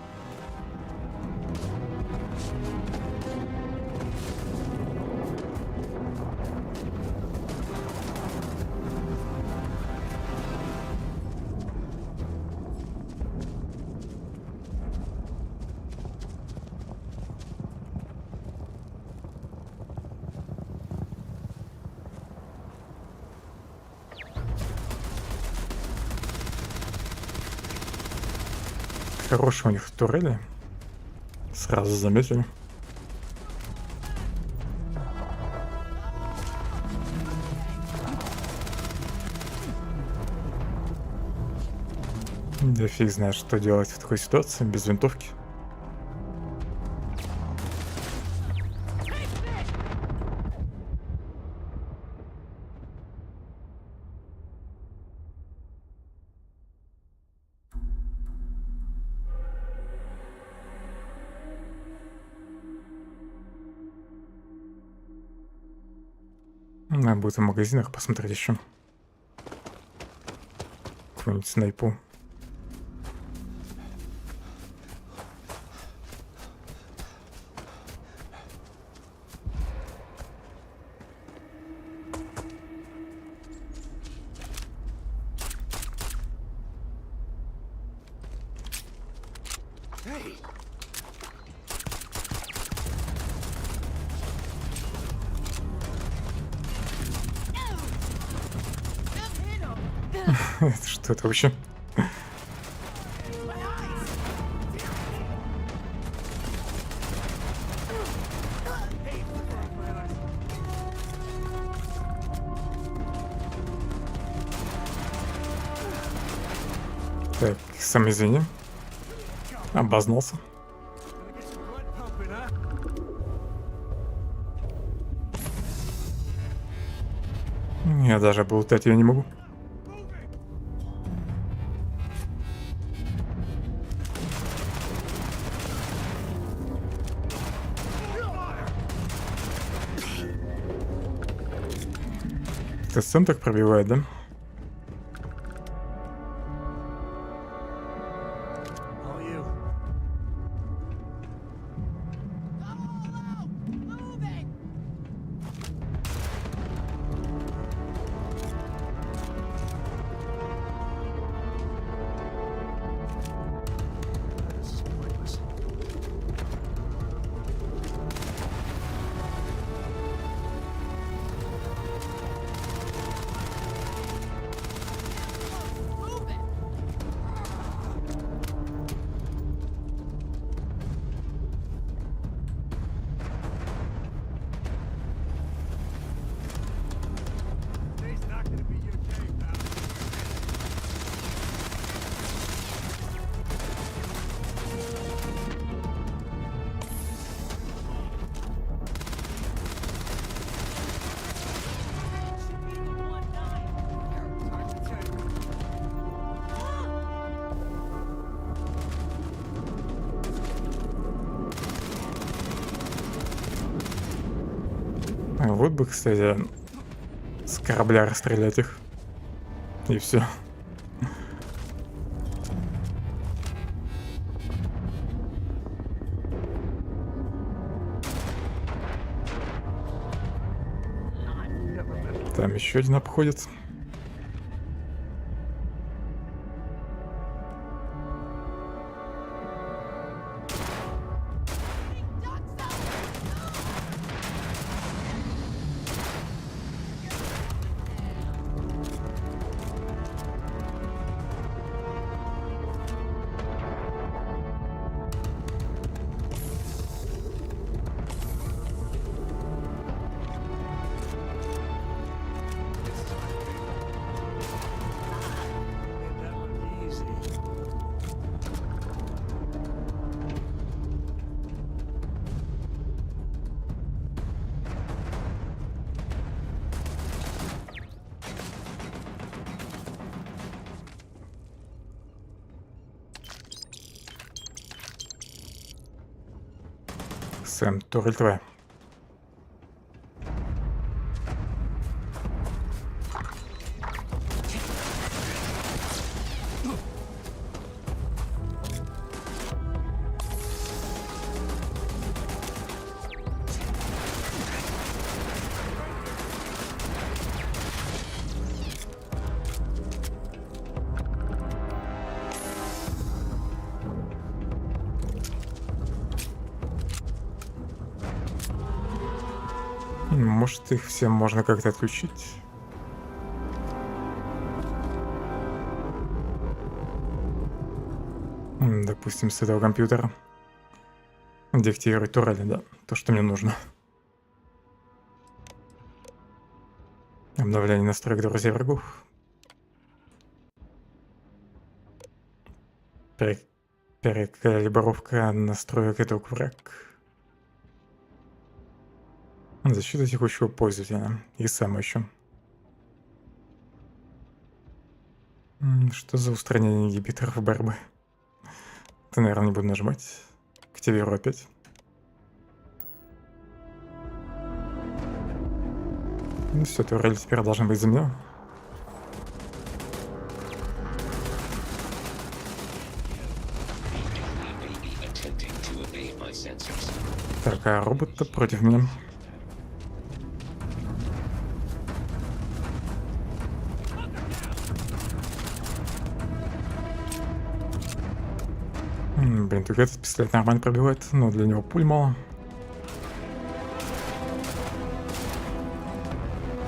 хорошие у них турели. Сразу заметили. Да фиг знает, что делать в такой ситуации без винтовки. Надо будет в магазинах посмотреть еще. Какую-нибудь снайпу. Что это вообще? Так, сам извини. Обознался. Я даже облутать ее не могу. Ты сам так пробивает, да? Вот бы, кстати, с корабля расстрелять их. И все. Там еще один обходит. Сэм, турель твоя. Может, их всем можно как-то отключить? Допустим, с этого компьютера. Деактивировать турели, да. То, что мне нужно. Обновление настроек друзей врагов. Перекалибровка настроек итог враг. Защита текущего пользователя. И сам еще. Что за устранение ингибиторов борьбы? Это, наверное, не буду нажимать. Активирую опять. Ну все, турель теперь должна быть за меня. Так, а робот-то против меня. Блин, только этот пистолет нормально пробивает, но для него пуль мало.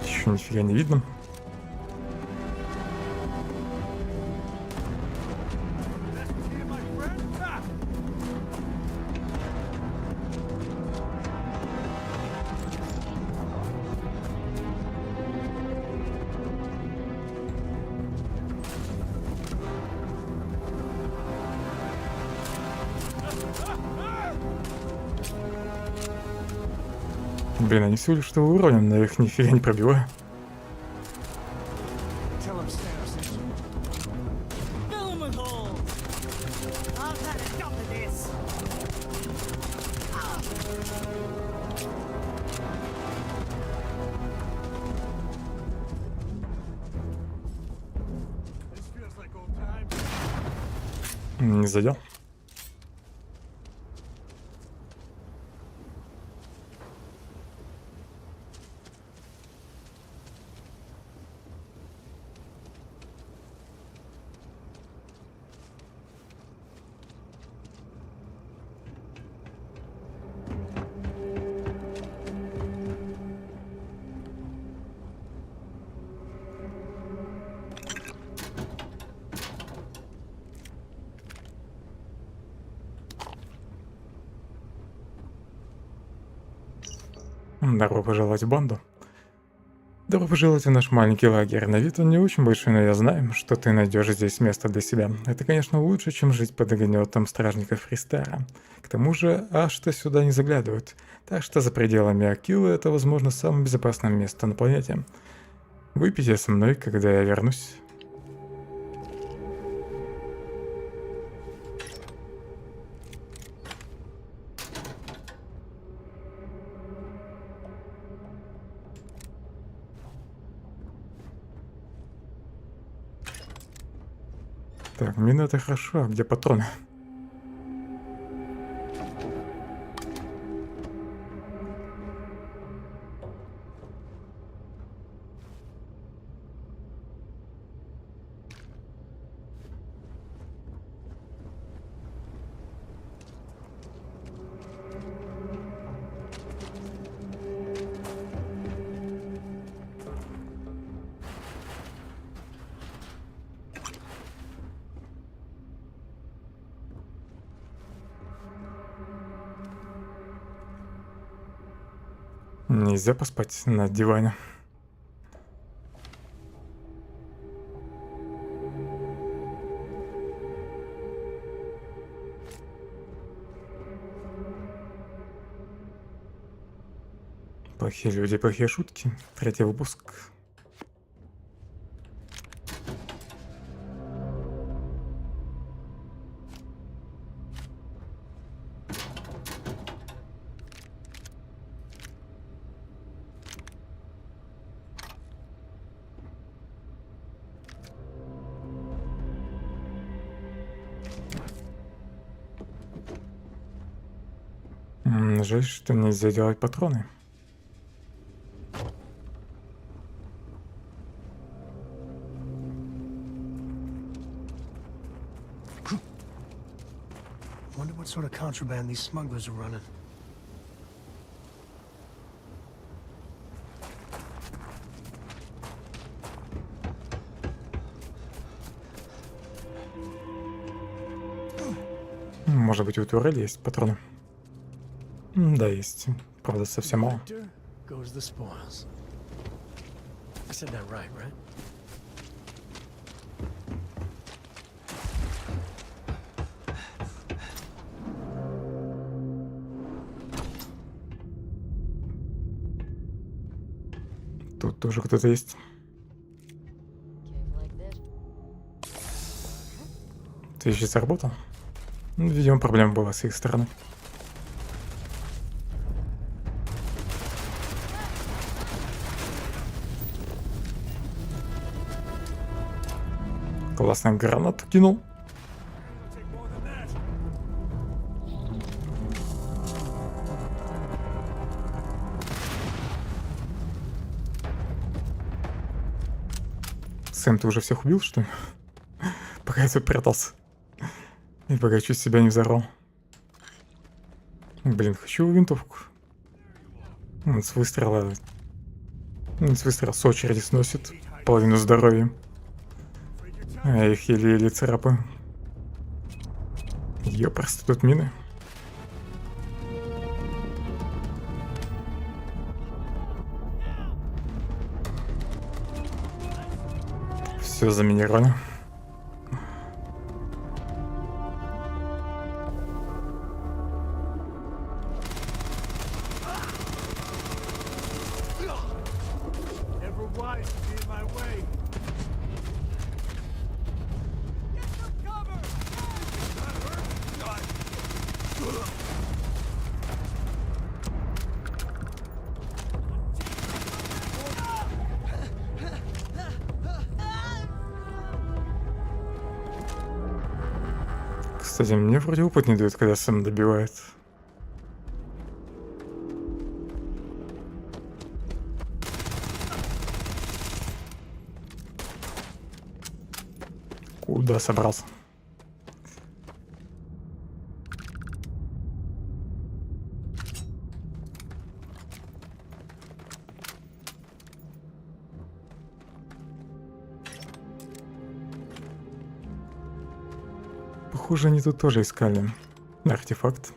Еще нифига не видно. Блин, они всего лишь что уровнем, но их нифига не пробиваю. Не задел. Добро пожаловать в банду. Добро пожаловать в наш маленький лагерь. На вид он не очень большой, но я знаю, что ты найдешь здесь место для себя. Это, конечно, лучше, чем жить под гнетом стражников Фристара. К тому же, что сюда не заглядывают. Так что за пределами Акилы это, возможно, самое безопасное место на планете. Выпейте со мной, когда я вернусь. Так, мина это хорошо, а где патроны? Нельзя поспать на диване. Плохие люди, плохие шутки. 3-й выпуск. Жаль, что нельзя делать патроны. Wonder what sort of contraband these smugglers are running. Может быть, у турели есть патроны? Да, есть. Правда, совсем мало. Goes the spoils. I said that right? Тут тоже кто-то есть. Ты еще заработал? Ну, видимо, проблема была с их стороны. Классно, гранату кинул. Сэм, ты уже всех убил, что ли? Пока я тут прятался. И пока чуть себя не взорвал. Блин, хочу винтовку. Он с выстрела... с выстрела с очереди сносит половину здоровья. А я их еле-еле царапаю. Ёпрст, тут мины. Все заминировано. Кстати, мне вроде опыт не дают, когда сам добивает. Куда собрался? Похоже, они тут тоже искали артефакт.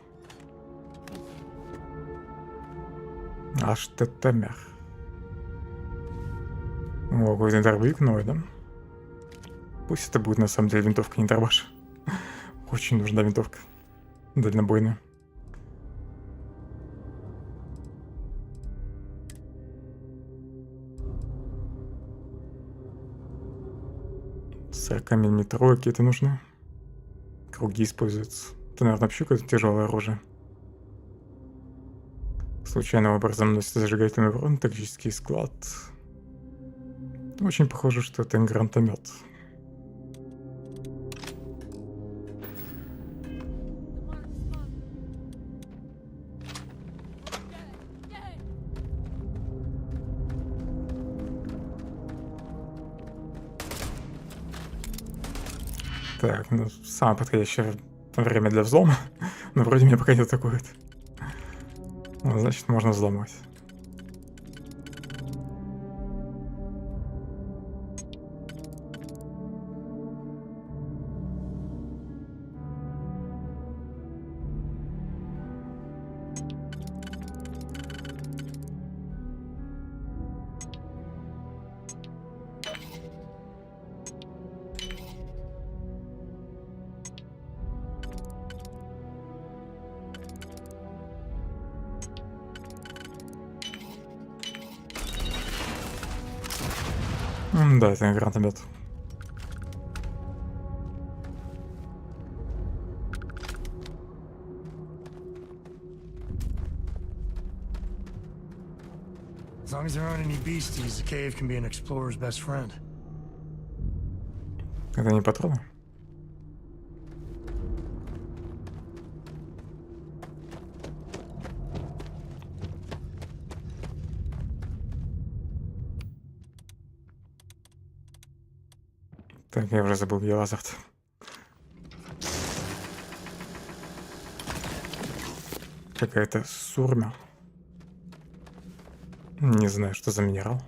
Аштетамер. О, какой-то дробовик новый, да? Пусть это будет на самом деле винтовка, не дробаш. Очень нужна винтовка. Дальнобойная. Камень-метро какие-то нужны. Круги используются. Это, наверное, вообще какое-то тяжелое оружие. Случайным образом носит зажигательный урон, тактический склад. Очень похоже, что это гранатомет. Так, ну, самое подходящее время для взлома. Но вроде меня пока не атакует. Ну, значит, можно взломать. Да, это гранатомет. As long as there aren't any beasties, the cave can be an explorer's best friend. Это не патроны? Так, я уже забыл, где лазард. Какая-то сурма. Не знаю, что за минерал.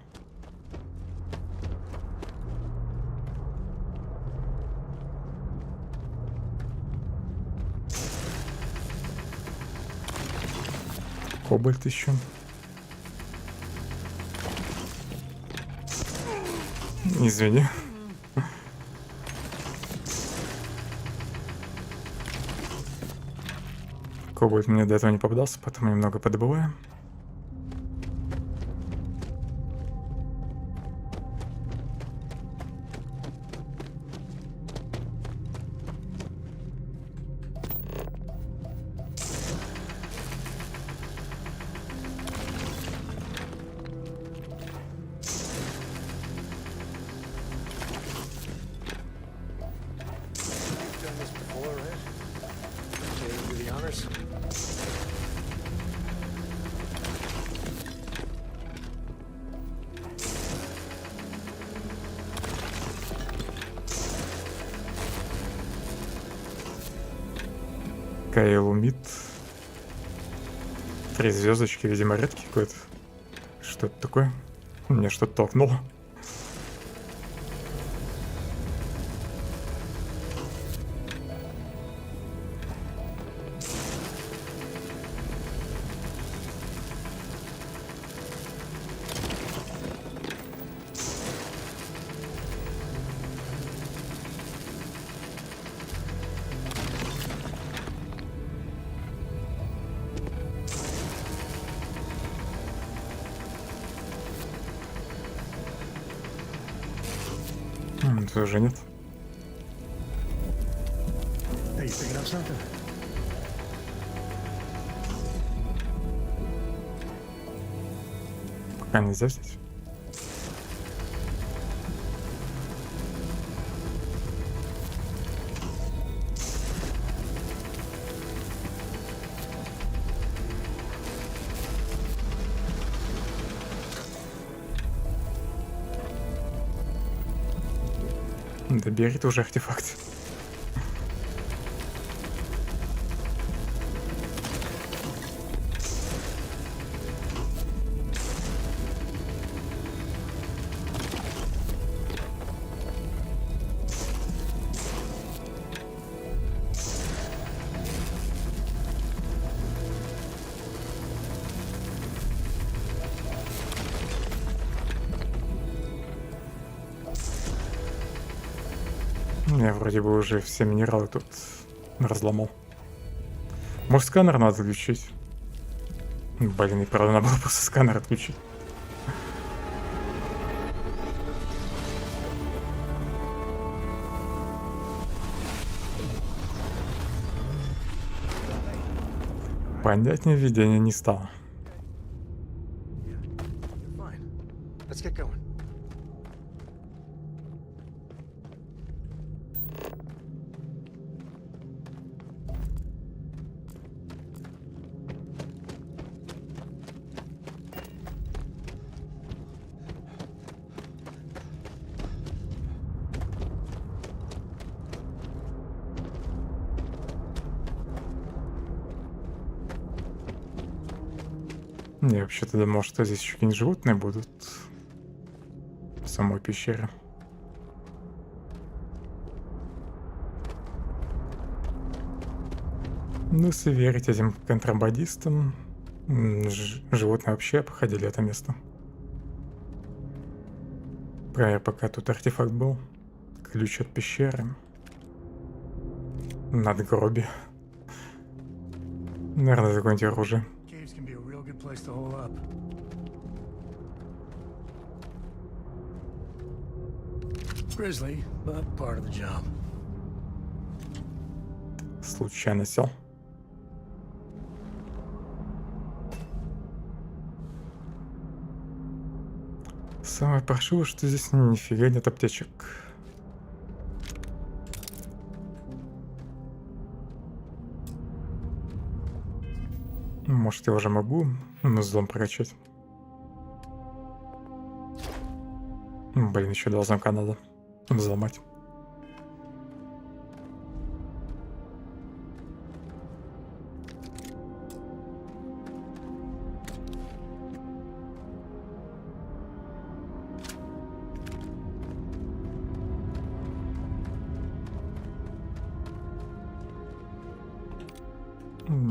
Кобальт еще. Извини. Кобальт мне до этого не попадался, поэтому немного подобываем. Кайлумит. 3 звездочки, видимо, редкий какой-то. Что это такое? Мне что-то толкнуло. Уже нет. Пока нельзя взять. Да бери ты уже артефакт. Я вроде бы уже все минералы тут разломал. Может, сканер надо отключить? Блин, и правда надо было просто сканер отключить. Понятнее видения не стало. Я вообще-то думал, что здесь еще какие-нибудь животные будут в самой пещере. Ну, если верить этим контрабандистам, животные вообще обходили это место. Пока тут артефакт был. Ключ от пещеры. Надгробие. Наверное, какое-нибудь оружие. Place to hole up. Grisly, but part of the job. Случайно сел. Самое паршивое, что здесь нифига нет аптечек. Может, я уже могу взлом прокачать. Блин, еще 2 замка надо взломать.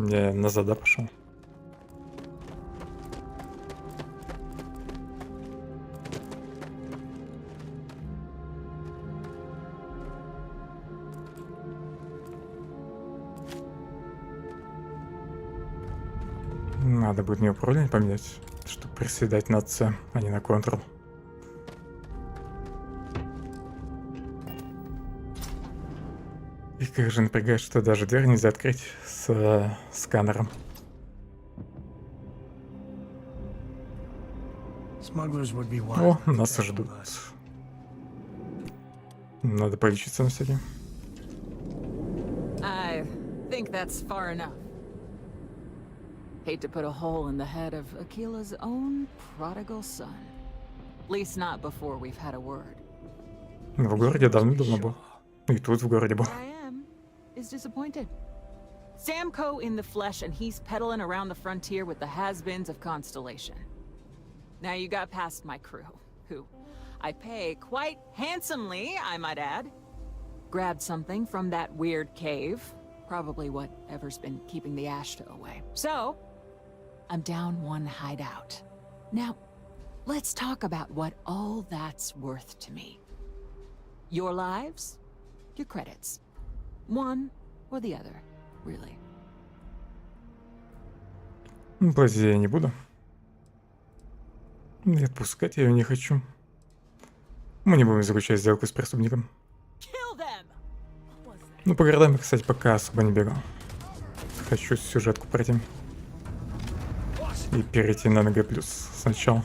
Я назад пошел. Надо будет мне управление поменять, чтобы приседать на C, а не на Ctrl. И как же напрягает, что даже дверь нельзя открыть с сканером. О, нас ждут. Надо полечиться на всякий. I think that's far enough. Hate to put a hole in the head of Akila's own prodigal son. At least not before we've had a word. В городе давно был. И тут в городе был. I am is disappointed. Samco in the flesh, and he's peddling around the frontier with the has-beens of Constellation. Now you got past my crew, who I pay quite handsomely, I might add. Grabbed something from that weird cave. Probably whatever's been keeping the Ashta away. So, I'm down one hideout. Now, let's talk about what all that's worth to me. Your lives, your credits. One or the other, really. Платить я не буду. И отпускать я ее не хочу. Мы не будем заключать сделку с преступником. Ну, по городам я, кстати, пока особо не бегал. Хочу сюжетку пройти. И перейти на НГ+ сначала.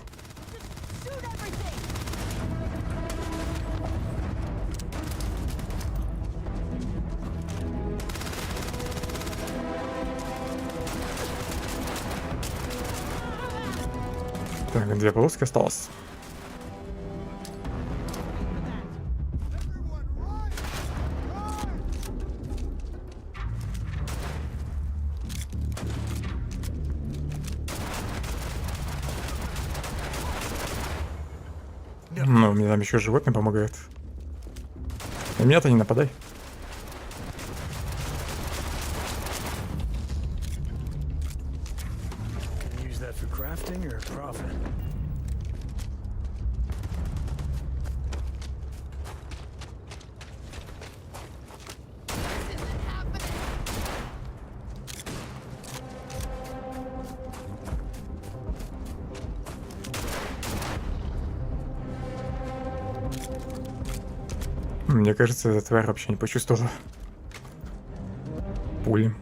Так, 2 полоски осталось. Ну, мне там еще животные помогают. На меня-то не нападай. Мне кажется, эта тварь вообще не почувствовала пули.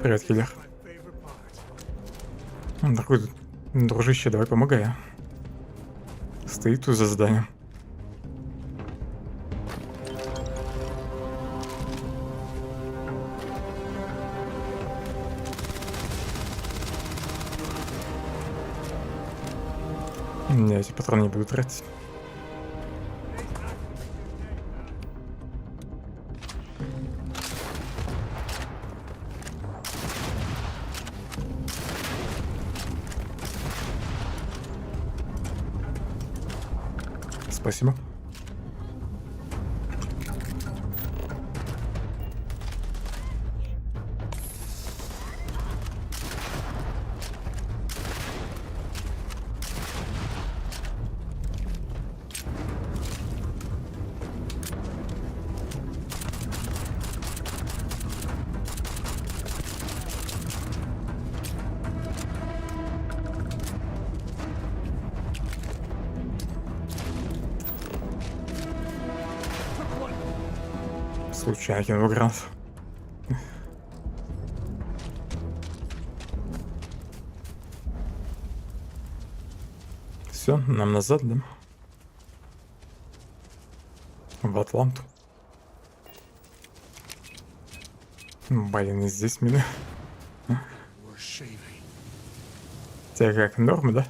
Привет, киллер. Дорогой дружище, давай помогай. Стоит тут за зданием. Я эти патроны не буду тратить. Спасибо. Случайно кинул гранат. Все, нам назад, да? В Атланту. Блин, и здесь мины. Тебя как, норм, да?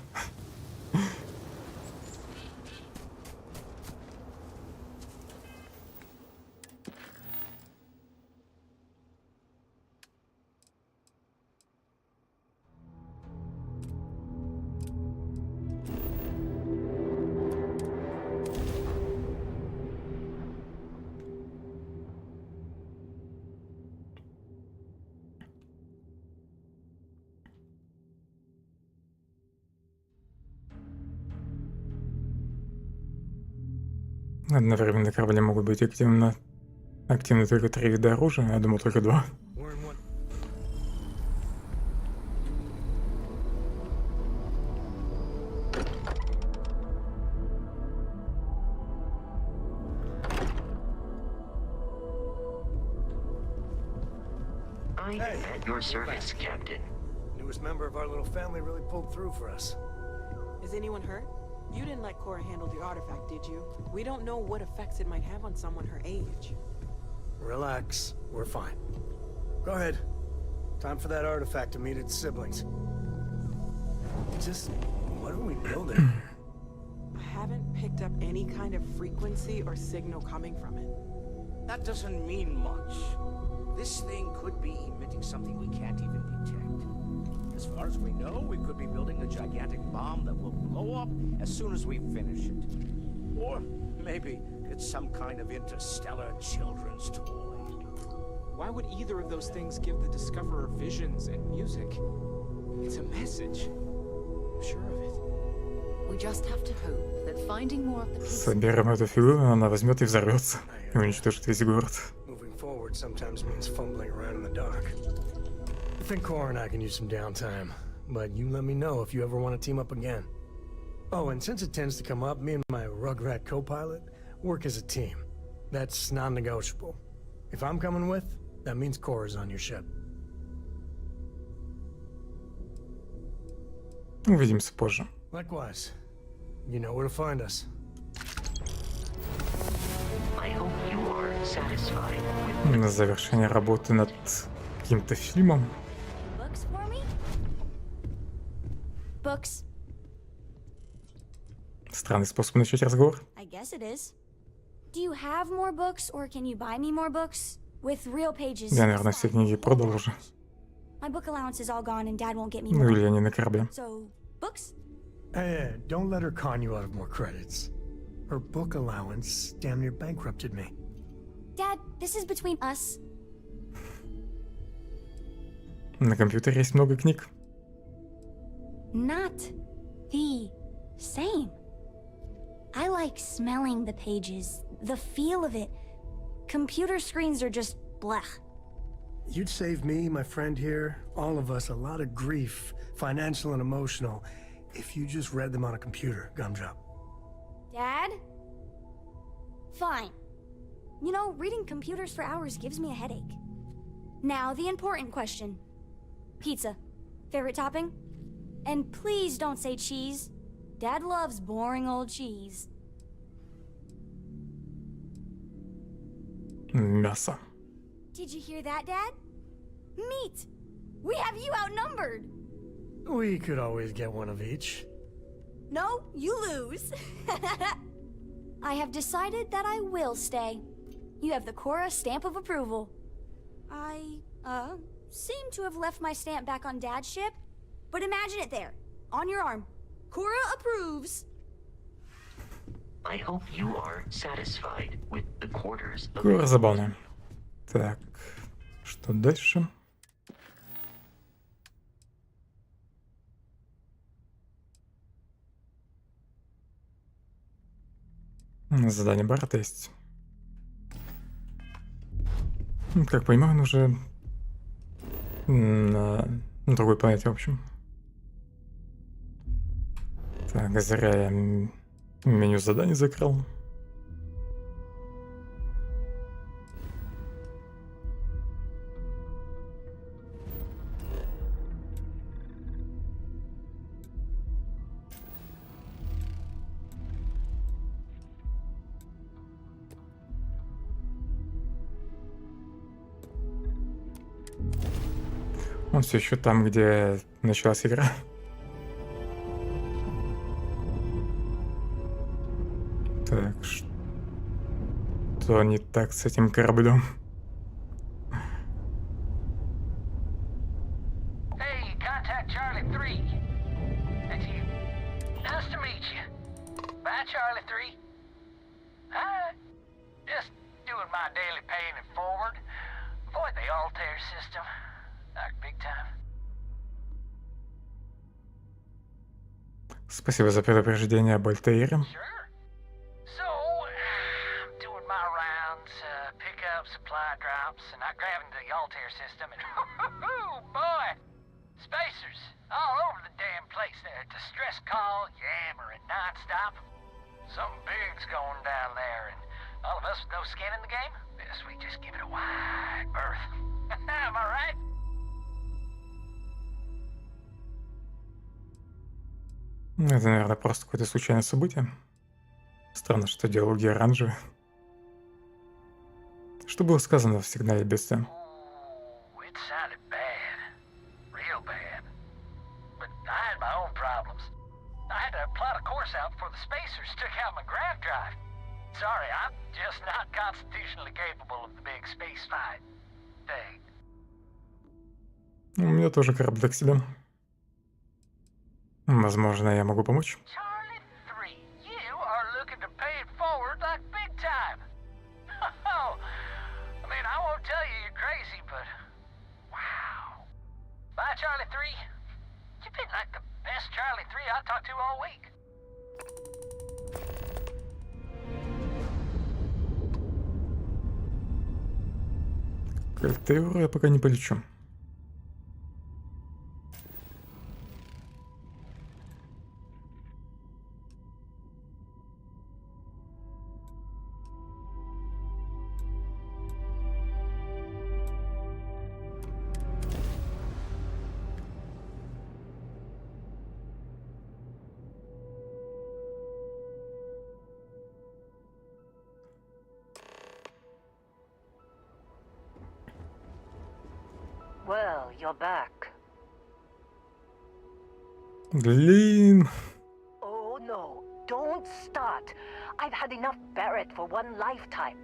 Одновременно на корабле могут быть активны только 3 вида оружия, я думал только 2. I'm at your service, Captain. Newest member of our little family really pulled through for us. Is anyone hurt? You didn't let Cora handle the artifact, did you? We don't know what effects it might have on someone her age. Relax, we're fine. Go ahead. Time for that artifact to meet its siblings. Just, what are we building? I haven't picked up any kind of frequency or signal coming from it. That doesn't mean much. This thing could be emitting something we can't even detect. As far as we know, we could be building a gigantic bomb that will blow up as soon as we finish it. Or maybe it's some kind of interstellar children's toy. Why would either of those things give the Discoverer visions and music? It's a message. I'm sure of it. We just have to hope that finding more of the pieces... Соберем эту фигуру, она возьмет и взорвется. И уничтожит весь город. Moving forward sometimes means fumbling around in the dark. I think Cora and I can use some downtime, but you let me know if you ever want to team up again. Oh, and since it tends to come up, me and my Rugrat co-pilot work as a team. That's non-negotiable. If I'm coming with, that means Cora's on your ship. Увидимся позже. Likewise. You know where to find us. I hope you are satisfied with... На завершение работы над каким-то фильмом. Books for me? Books. Странный способ начать разговор. I guess it is. Do you have more books, or can you buy me more books? With real pages. Я, наверное, все книги продал уже. My book allowance is all gone and Dad won't get me Ну more. или они на корабле. So, books? Hey, don't let her con you out of more credits. Her book allowance damn near bankrupted me. Dad, this is between us. На компьютере есть много книг. Not the same. I like smelling the pages, the feel of it. Computer screens are just blech. You'd save me, my friend here, all of us, a lot of grief, financial and emotional, if you just read them on a computer, Gumdrop. Dad? Fine. You know, reading computers for hours gives me a headache. Now, the important question. Pizza. Favorite topping? And please don't say cheese. Dad loves boring old cheese. Мясо. Did you hear that, Dad? Meat! We have you outnumbered! We could always get one of each. No, you lose. I have decided that I will stay. You have the Cora stamp of approval. I, seem to have left my stamp back on Dad's ship, but imagine it there, on your arm. Cora approves. I hope you are satisfied with the quarters of... Кора забавная. Так, что дальше? Задание Барта есть. Как понимаю, он уже на другой планете, в общем. Так, зря я меню заданий закрыл. Он все еще там, где началась игра. Так, что не так с этим кораблем? Hey, contact Charlie 3. That's you. Nice to meet you. Bye, Charlie 3. Hi. Just doing my daily paying it forward. Avoid the Altair system. Like big time. Спасибо за предупреждение об Альтаире. So, pick up supply drops, and I grab into the Altair system, and boy, spacers all over the damn place there. Distress call, yammering nonstop. Something big's going down there, and all of us with no skin in the game, yes, we just give it a wide berth. Am I right? Это, наверное, просто какое-то случайное событие. Странно, что диалоги оранжевые. Что было сказано в сигнале бедствия? It sounded bad. Real bad. But I had my own problems. I had to plot a course out before the spacers took out my grav drive. Sorry, I'm just not constitutionally capable of the big space fight thing. У меня тоже кораблик себе. Возможно, я могу помочь. Charlie 3, you are looking to pay it forward like big time. Oh, I mean, I won't tell you you're crazy, but wow. Bye, Charlie 3. You've been like the best Charlie 3 I talked to all week. К Альтаиру я пока не полечу. Well, you're back. Блин. Oh no, don't start. I've had enough Barrett for one lifetime.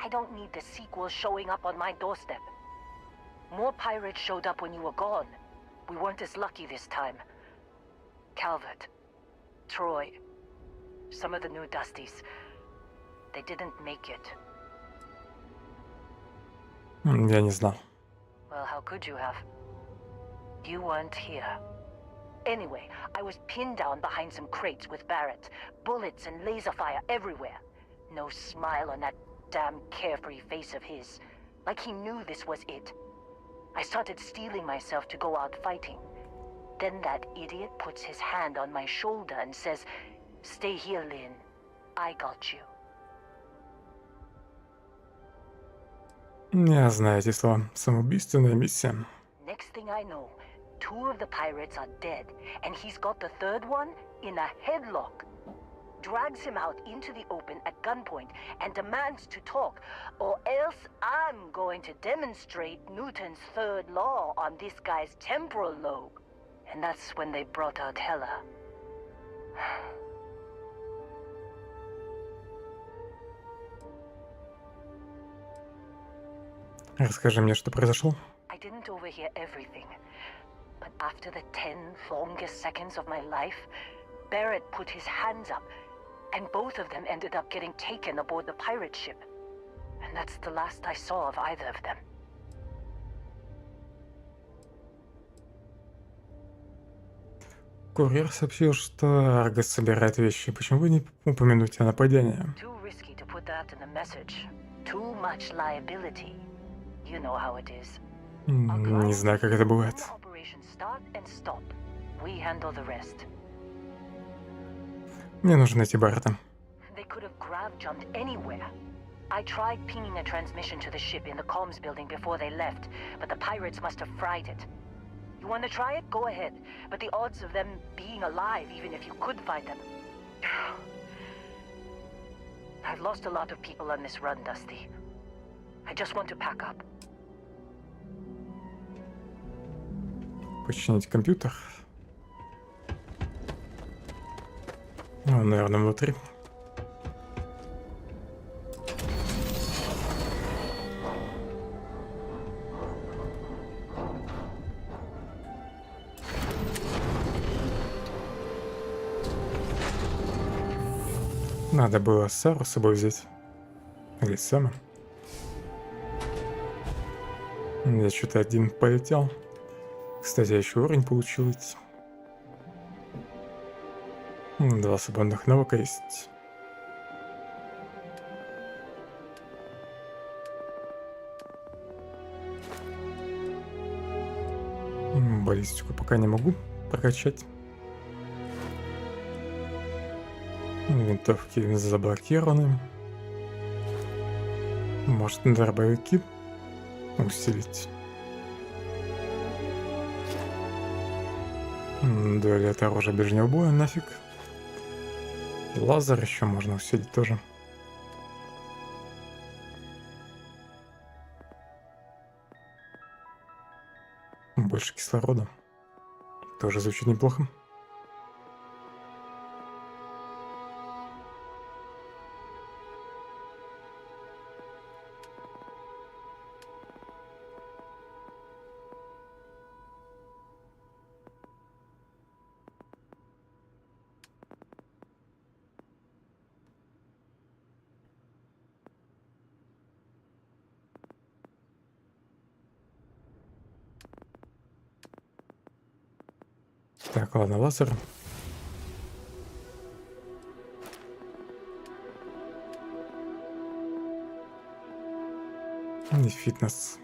I don't need the sequel showing up on my doorstep. More pirates showed up when you were gone. We weren't as lucky this time. Calvert, Troy, some of the new Dusties. They didn't make it. Я не знал. Well, how could you have? You weren't here. Anyway, I was pinned down behind some crates with Barrett. Bullets and laser fire everywhere. No smile on that damn carefree face of his. Like he knew this was it. I started steeling myself to go out fighting. Then that idiot puts his hand on my shoulder and says, "Stay here, Lynn. I got you." Я знаю эти слова. Самоубийственная миссия. Next thing I know, 2 of the pirates are dead, and he's got the 3rd one in a headlock. Drags him out into the open at gunpoint and demands to talk, or else I'm going to demonstrate Newton's 3rd law on this guy's temporal lobe. And that's when they brought out Hela. Расскажи мне, что произошло. I didn't overhear everything, but after the 10 longest seconds of my life, Barrett put his hands up, and both of them ended up getting taken aboard the pirate ship. And that's the last I saw of either of them. Курьер сообщил, что Аргос собирает вещи. Почему вы не упомянуть о нападении? Too risky to put that in a message. Too much liability. You know how it is. Не знаю, как это бывает. Operation start and stop. We handle the rest. Мне нужно найти Баррета. They could have grav-jumped anywhere. I tried pinging a transmission to the ship in the comms building before they left, but the pirates must have fried it. You want to try it? Go ahead. But the odds of them being alive, even if you could find them... I've lost a lot of people on this run, Dusty. I just want to pack up. Починить компьютер. Он, наверное, внутри. Надо было Сару с собой взять. Или Сэма. Я что-то один полетел. Кстати, я еще уровень получил. 2 свободных навыка есть. Баллистику пока не могу прокачать. Винтовки заблокированы. Может, дробовики усилить. Дуэль — это оружие ближнего боя, нафиг. Лазер еще можно усилить тоже. Больше кислорода. Тоже звучит неплохо. Так, ладно, лазер. И фитнес.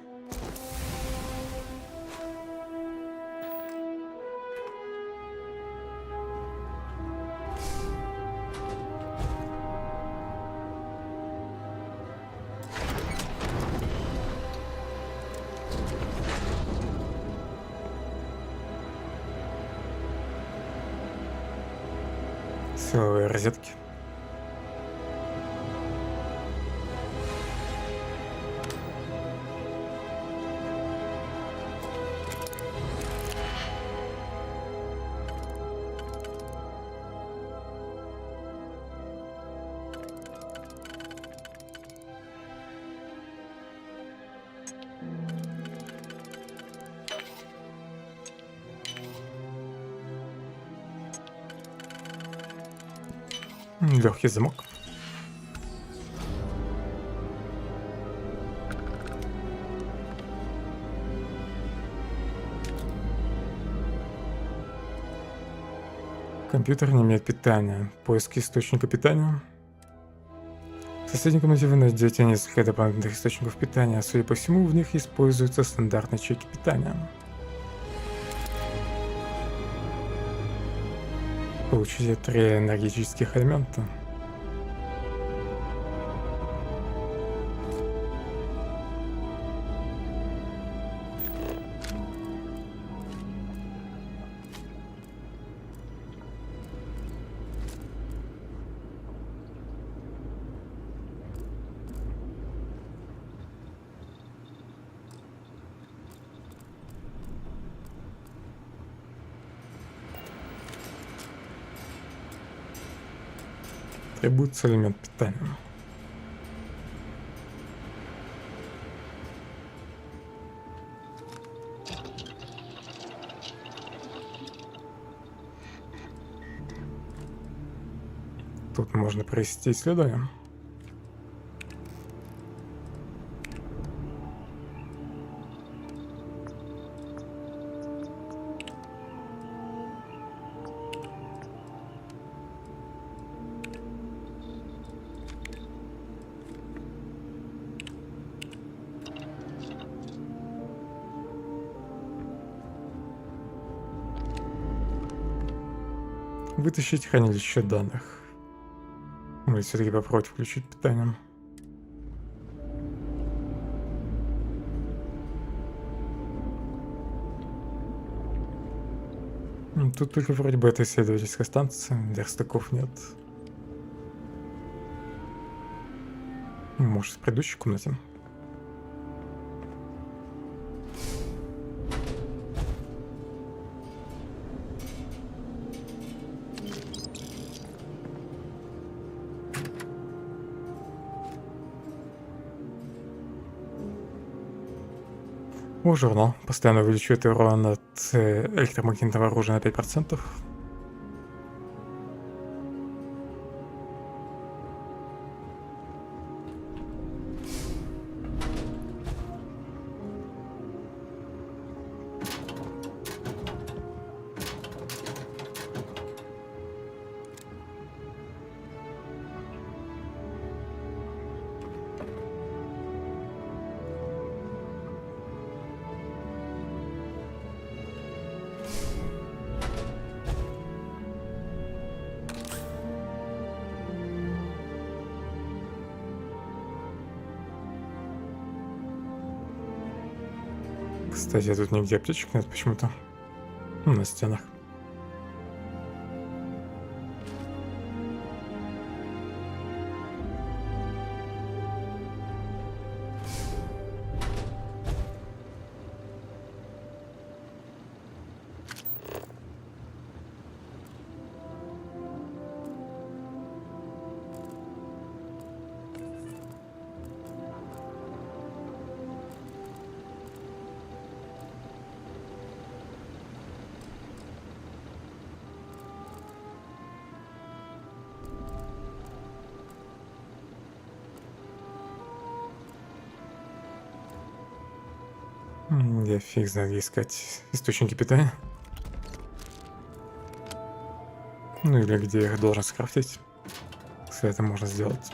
Силовые розетки. Легкий замок. Компьютер не имеет питания. Поиск источника питания. В соседней комнате вы найдете несколько дополнительных источников питания. Судя по всему, в них используются стандартные чеки питания. Получите 3 энергетических элемента. Требуется элемент питания. Тут можно провести исследование. Вытащить хранилище данных. Или все-таки попробовать включить питание. Тут только вроде бы это исследовательская станция, верстаков нет. Может, в предыдущей комнате. О, журнал. Постоянно увеличивает урон от электромагнитного оружия на 5%. Кстати, тут нигде аптечек нет почему-то. На стенах. Я фиг знает, где искать источники питания. Ну или где я их должен скрафтить. Если это можно сделать.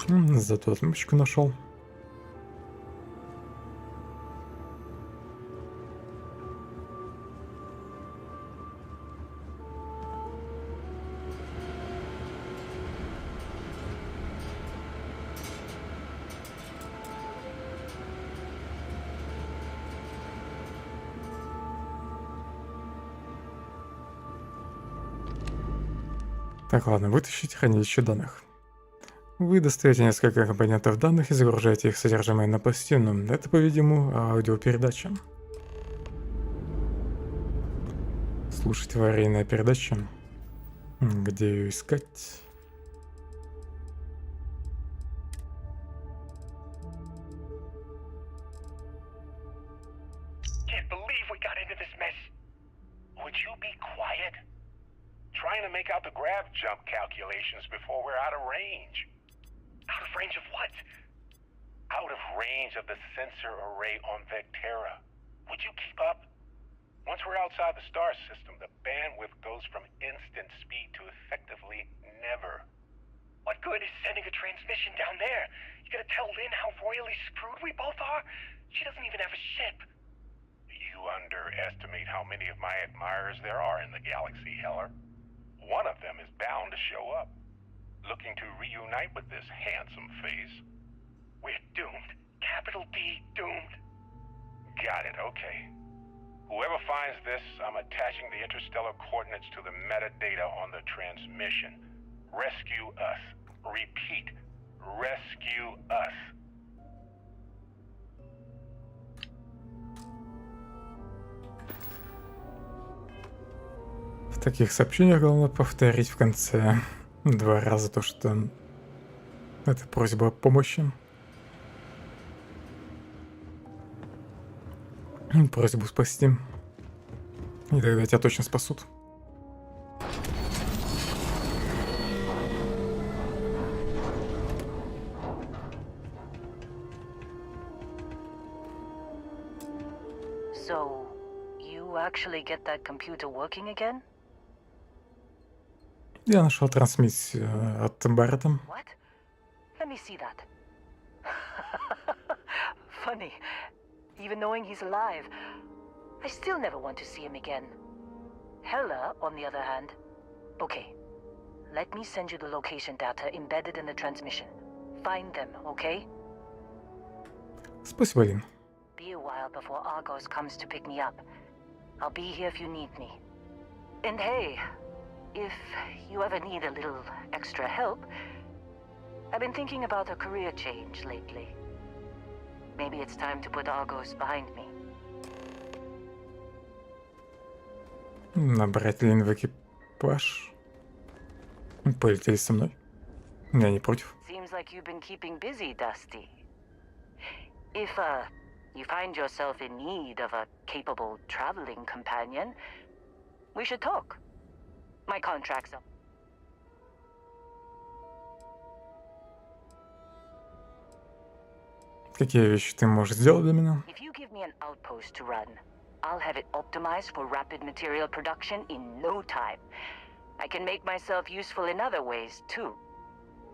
Зато отмычку нашел. Так, ладно, вытащить хранилище данных. Вы достаете несколько компонентов данных и загружаете их содержимое на пластину. Это, по-видимому, аудиопередача. Слушать аварийная передача. Где ее искать? Can't believe we got into this mess. Would you be quiet? Trying to make out the grav jump calculations before we're out of range. Out of range of what? Out of range of the sensor array on Vectera. Would you keep up? Once we're outside the star system, the bandwidth goes from instant speed to effectively never. What good is sending a transmission down there? You gonna tell Lynn how royally screwed we both are? She doesn't even have a ship. You underestimate how many of my admirers there are in the galaxy, Heller. One of them is bound to show up, looking to reunite with this handsome face. We're doomed. Capital D doomed. Got it, okay. Whoever finds this, I'm attaching the interstellar coordinates to the metadata on the transmission. Rescue us. Repeat. Rescue us. В таких сообщениях главное повторить в конце 2 раза то, что это просьба о помощи. Просьбу спасти. И тогда тебя точно спасут. So, you actually get that computer working again? Я нашел трансмиссию от Баррета. What? Let me see that. Funny. Even knowing he's alive, I still never want to see him again. Hella, on the other hand. Okay. Let me send you the location data embedded in the transmission. Find them, okay? Спасибо, Лин. Be a while before Argos comes to pick me up. I'll be here if you need me. And hey, if you ever need a little extra help, I've been thinking about a career change lately. Maybe it's time to put Argos behind me. Набрать Лин в экипаж. Полетели со мной. Я не против. Seems like you've been keeping busy, Dusty. If, you find yourself in need of a capable traveling companion, we should talk. My contract's up. Какие вещи ты можешь сделать для меня? If you give me an outpost to run, I'll have it optimized for rapid material production in no time. I can make myself useful in other ways, too.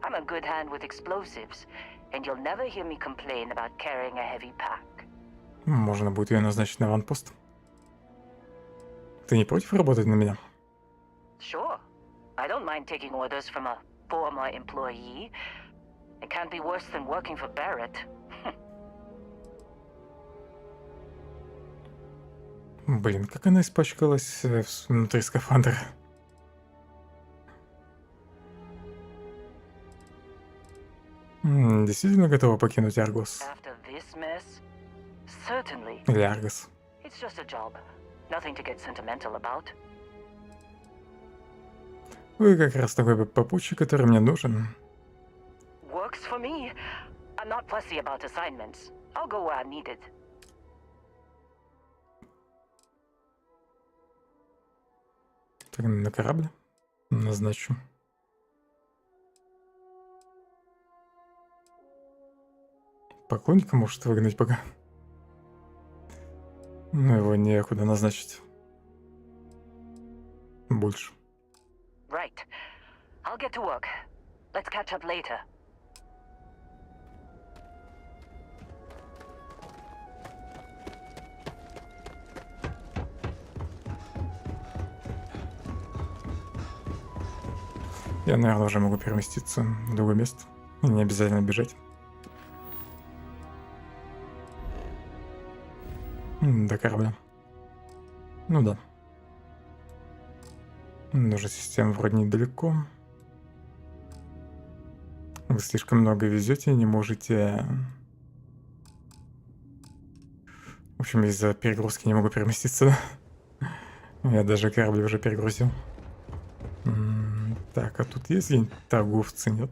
I'm a good hand with explosives, and you'll never hear me complain about carrying a heavy pack. Можно будет ее назначить на аванпост. Ты не против работать на меня? Sure. I don't mind taking orders from a former employee. It can't be worse than working for Barrett. Блин, как она испачкалась внутри скафандра. Действительно готова покинуть Аргос? After this mess, certainly. Или Аргос? It's just a job. Nothing to get sentimental about. Вы как раз такой попутчик, который мне нужен. Works for me. I'm not fussy about assignments. I'll go where I'm needed. Так, на корабль назначу. Поклонника может выгнать пока. Но его некуда назначить. Больше. Right. I'll get to work. Let's catch up later. Я, наверное, уже могу переместиться в другое место. И не обязательно бежать. До корабля. Ну да. Нужна система вроде недалеко. Вы слишком много везете, не можете... В общем, из-за перегрузки не могу переместиться. Я даже корабль уже перегрузил. Так, а тут есть где-нибудь торговцы, нет?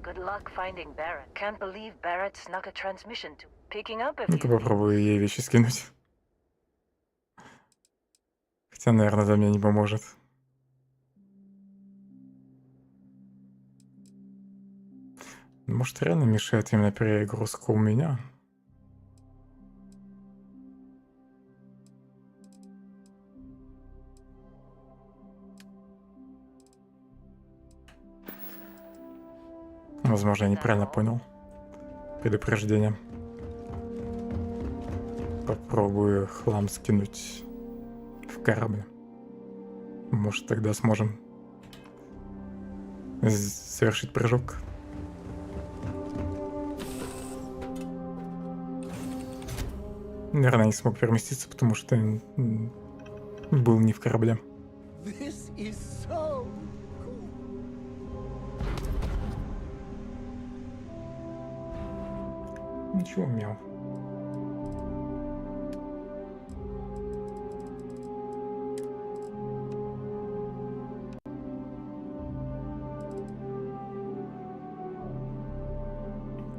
Good luck finding Barrett. Can't believe Barrett snuck a transmission to picking up if Ну-ка you... попробую ей вещи скинуть. Хотя, наверное, это мне не поможет. Может, реально мешает именно перегрузка у меня? Возможно, я неправильно понял предупреждение. Попробую хлам скинуть в корабль. Может, тогда сможем совершить прыжок. Наверное, не смог переместиться, потому что был не в корабле. This is so cool. Ничего, мяу.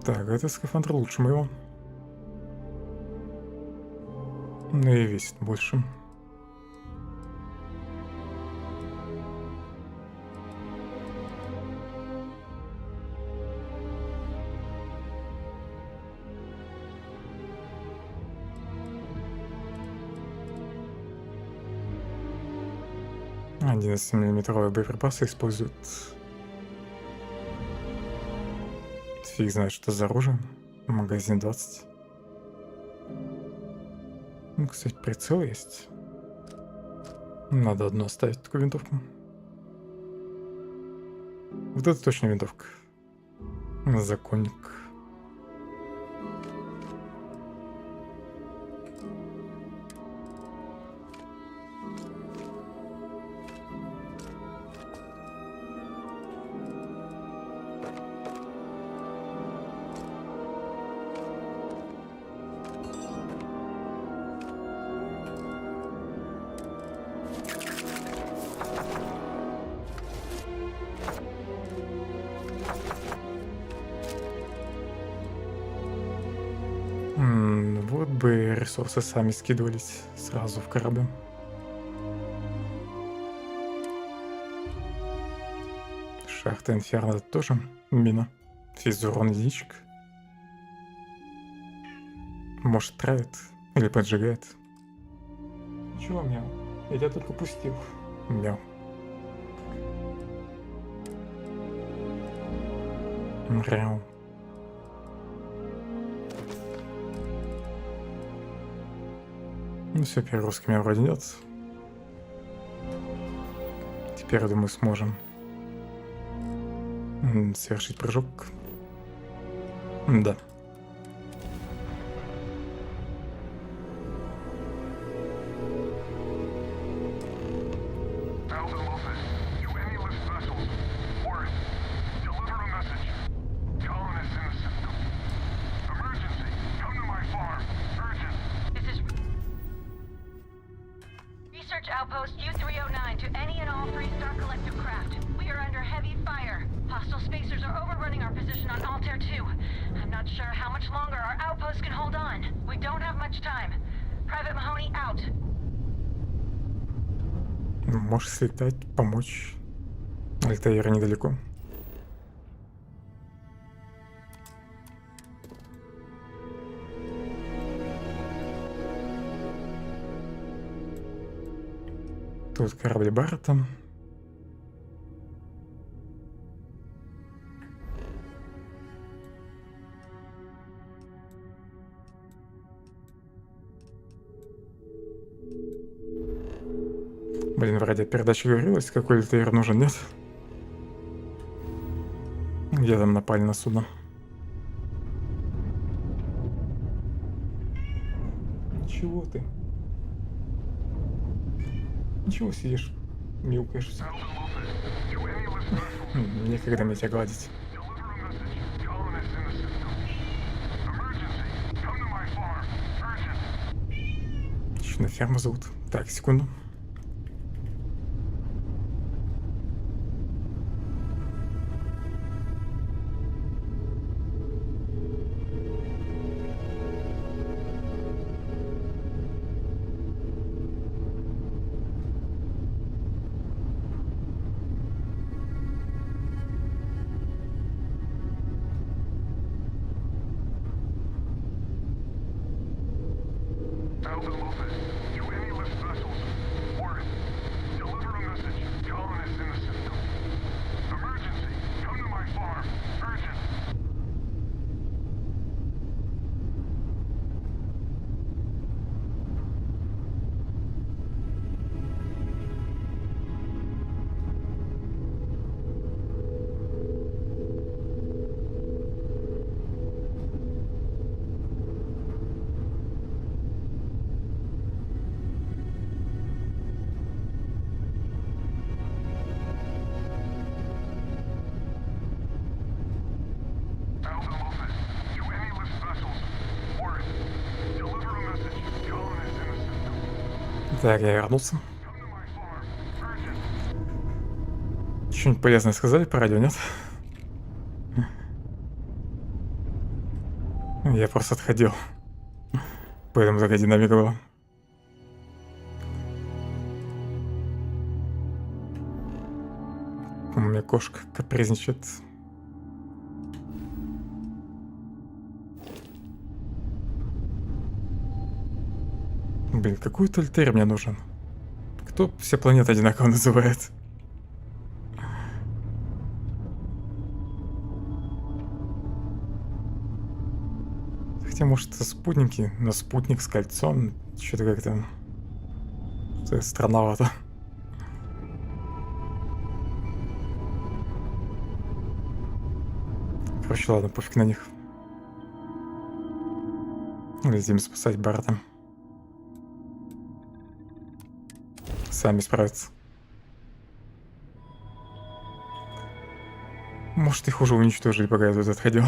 Так, это скафандр лучше моего. Ну и весит больше. А 11-миллиметровые боеприпасы используют. Фиг знает, что за оружие. Магазин 20. Ну, кстати, прицел есть. Надо одну оставить, такую винтовку. Вот это точно винтовка. Законник. Вот бы ресурсы сами скидывались сразу в корабль. Шахта Инферно тоже мина. Физурон единичек. Может, травит или поджигает. Чего, мяу? Я тебя только пустил. Мяу. Мряу. Ну все, перегрузки у меня вроде нет. Теперь, я думаю, сможем совершить прыжок. Да. Research outpost U-309 to any and all three-star collective craft. We are under heavy fire. Hostile spacers are overrunning our position on Altair 2. I'm not sure how much longer our outpost can hold on. We don't have much time. Private Mahoney out. Можешь слетать, помочь. Альтаира недалеко. Тут корабль Баррета. Блин, вроде передача говорилось, какой альтаир нужен, нет? Где там напали на судно? Чего ты? Ничего сидишь, мяукаешься. Некогда мне тебя гладить. Еще на ферму зовут. Так, секунду. Так, я вернулся. Что-нибудь полезное сказали по радио, нет? Я просто отходил. Поэтому такая динамика была. У меня кошка капризничает. Блин, какой-то альтаир мне нужен. Кто все планеты одинаково называет? Хотя, может, это спутники, но спутник с кольцом, что-то как-то странновато. Короче, ладно, пофиг на них. Летим спасать Баррета. Сами справятся. Может, их уже уничтожили, пока я тут отходил.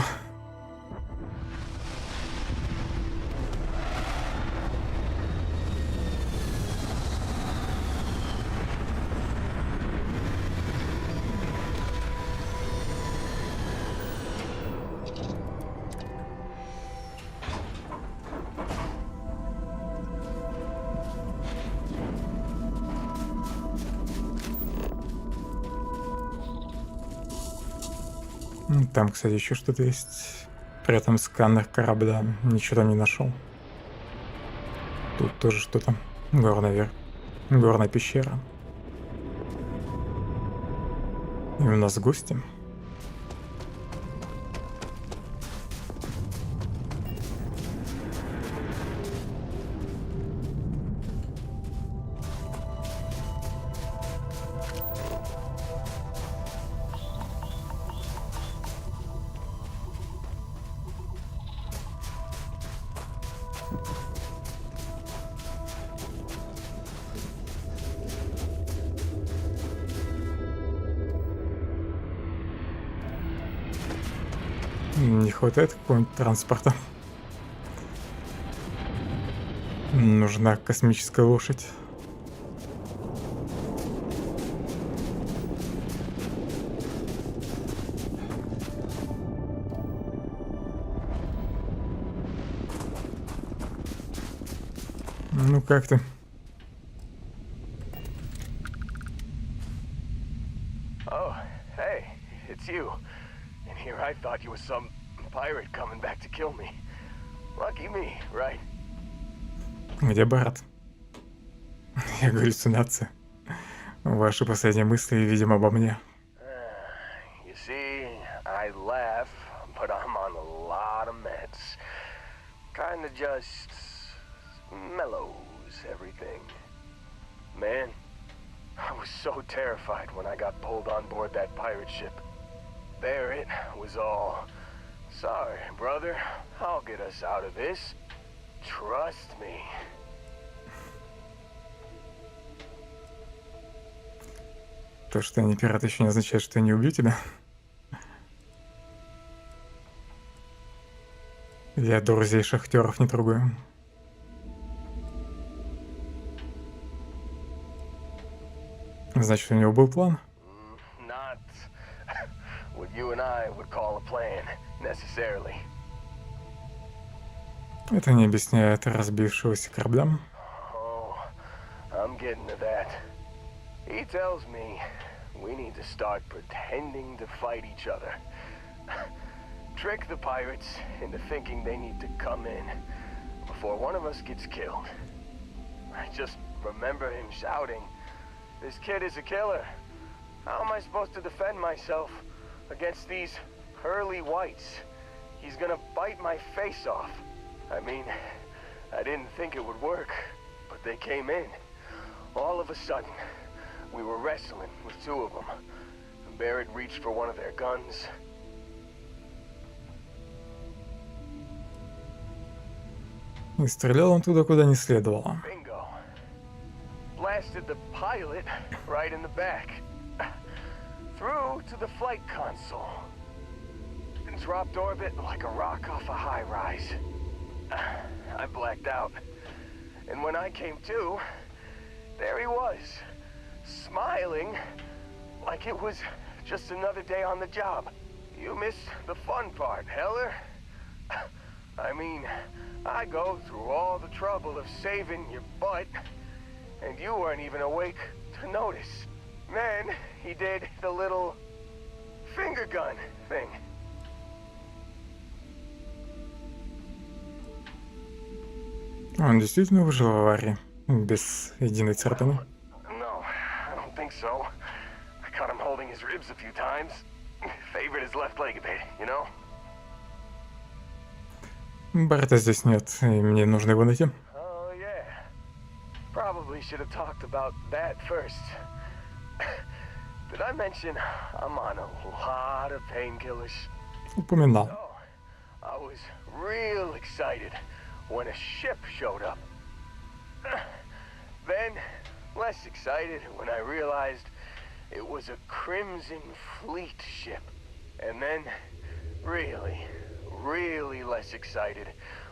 Там, кстати, еще что-то есть. При этом сканер корабля ничего там не нашел. Тут тоже что-то. Горная пещера. И у нас гости. Не хватает какого-нибудь транспорта. Нужна космическая лошадь. Ну как ты? Oh, hey, it's you. And here I thought you were some pirate coming back to kill me. Lucky me, right? Где брат? Я галлюцинация. Ваши последние мысли, видимо, обо мне. You see, I laugh, but I'm on a lot of meds. Kinda just mellows everything. Man, I was so terrified when I got pulled on board that pirate ship. There it was all. Sorry, brother. I'll get us out of this. Trust me. То, что я не пират, еще не означает, что я не убью тебя. Я друзей шахтеров не трогаю. Значит, у него был план? Not what you and I would call a plan, necessarily. Это не объясняет разбившегося корабля. Oh, I'm getting to that. He tells me we need to start pretending to fight each other. Trick the pirates into thinking they need to come in before one of us gets killed. I just remember him shouting, "This kid is a killer. How am I supposed to defend myself against these pearly whites? He's gonna bite my face off." I mean, I didn't think it would work, but they came in. All of a sudden, we were wrestling with two of them. Barrett reached for one of their guns. И стрелял он туда, куда не следовало. Bingo. Blasted the pilot right in the back. Through to the flight console. And dropped orbit like a rock off a high rise. I blacked out. And when I came to, there he was, smiling like it was just another day on the job. You missed the fun part, Heller. I mean, I go through all the trouble of saving your butt, and you weren't even awake to notice. Then he did the little finger gun thing. Он действительно выжил в аварии, без единой царапины. No, I don't think so. I caught him holding his ribs a few times. Favored his left leg a bit, you know? Барта здесь нет, и мне нужно его найти. Oh, yeah. Probably should have talked about that first. Did I mention I'm on a lot of painkillers? Упоминал. Oh, I was real excited when a ship showed up. Then, less excited when I realized it was a Crimson Fleet ship. And then, really less excited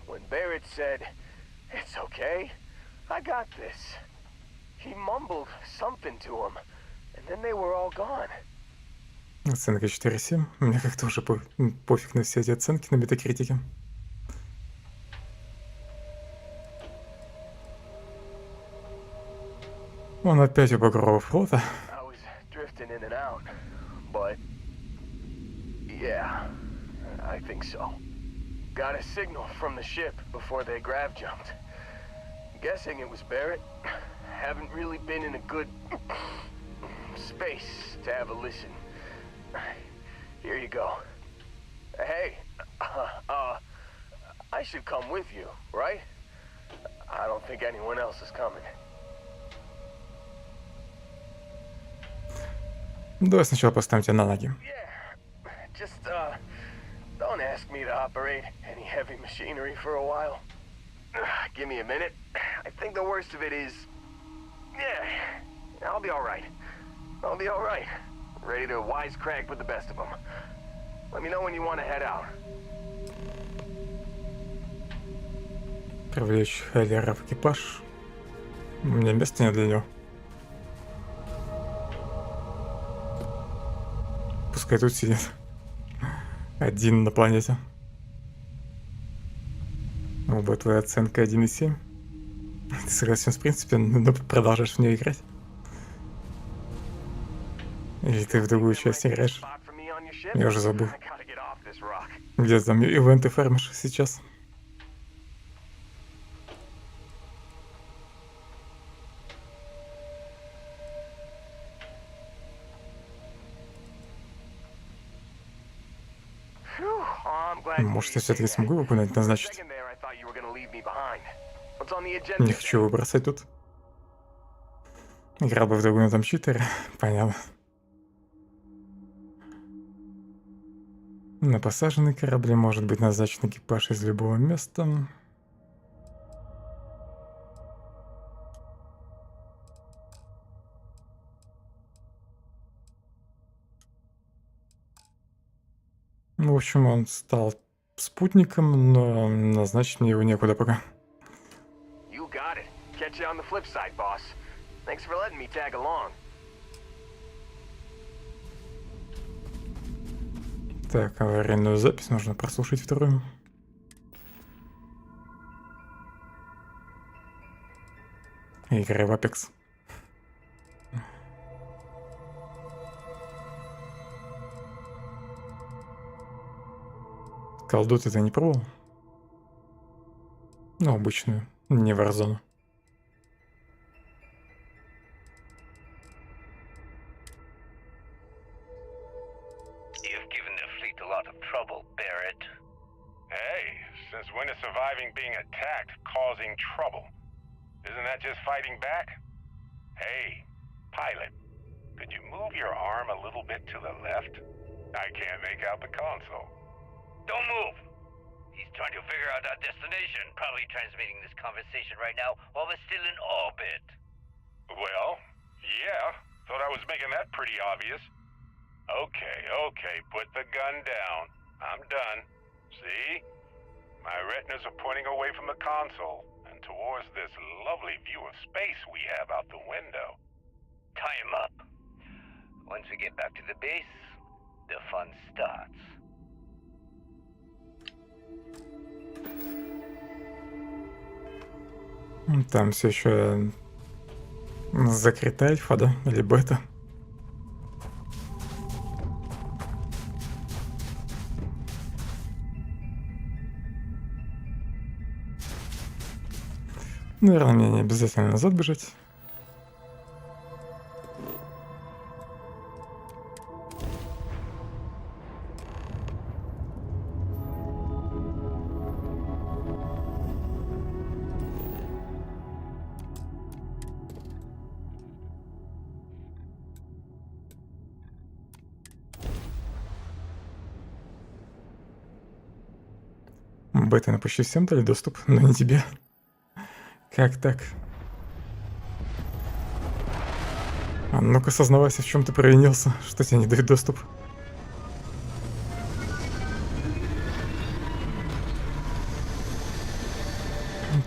when Barrett said, "It's okay, I got this." He mumbled something to him, and then they were all gone. Оценка 4,7. Мне как-то уже пофиг на все эти оценки на метакритике. Он опять у багрового флота. I was drifting in and out, but yeah, I think so. Got a signal from the ship before they grav jumped. Guessing it was Barrett. Haven't really been in a good space to have a listen. Here you go. Hey, I should come with you, right? I don't think anyone else is coming. Давай сначала поставим тебя на ноги. Just, don't ask me to operate any heavy machinery for a while. Give me a minute. I think the worst of it is... Yeah, I'll be alright. Ready to wisecrack with the best of them. Let me know when you want to head out. Привлечь Хайлера в экипаж. У меня места нет для него. Пускай тут сидит. Один на планете. Оба твоя оценка 1,7. Ты согласен, в принципе, но продолжаешь в нее играть? Или ты в другую часть играешь? Я уже забыл. Где там ивенты фармишь сейчас? Может, я все-таки смогу его куда-нибудь назначить? Не хочу его бросать тут. Играл бы в другую там читере. Понятно. На посаженный корабле может быть назначен экипаж из любого места. В общем, он стал спутником, но назначить мне его некуда пока. You got it. Catch you on the flip side, boss. Thanks for letting me tag along. Так, аварийную запись нужно прослушать вторую. Игры в Apex. Колду ты не пробовал? Ну, обычную, не Warzone. You've given the fleet a lot of trouble, Barrett. Hey, since when is surviving being attacked causing trouble? Isn't that just fighting back? Hey, pilot, could you move your arm a little bit to the left? I can't make out the console. Don't move! He's trying to figure out our destination, probably transmitting this conversation right now while we're still in orbit. Well, yeah, thought I was making that pretty obvious. Okay, put the gun down. I'm done. See? My retinas are pointing away from the console and towards this lovely view of space we have out the window. Tie him up. Once we get back to the base, the fun starts. Там все еще закрытая альфа, да? Или бета? Наверное, мне не обязательно назад бежать. Бета на почти всем дали доступ, но не тебе. Как так? А ну-ка сознавайся, в чем ты провинился, что тебе не дают доступ.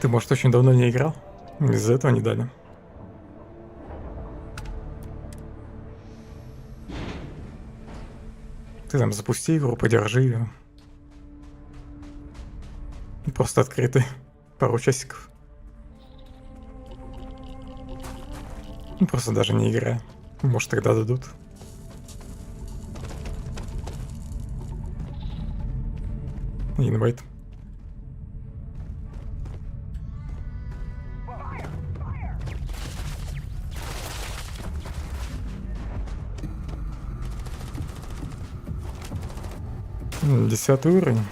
Ты, может, очень давно не играл? Из-за этого не дали. Ты там запусти игру, подержи ее. Просто открытый. Пару часиков. Ну, просто даже не играя. Может, тогда дадут. Инвайт. Десятый уровень.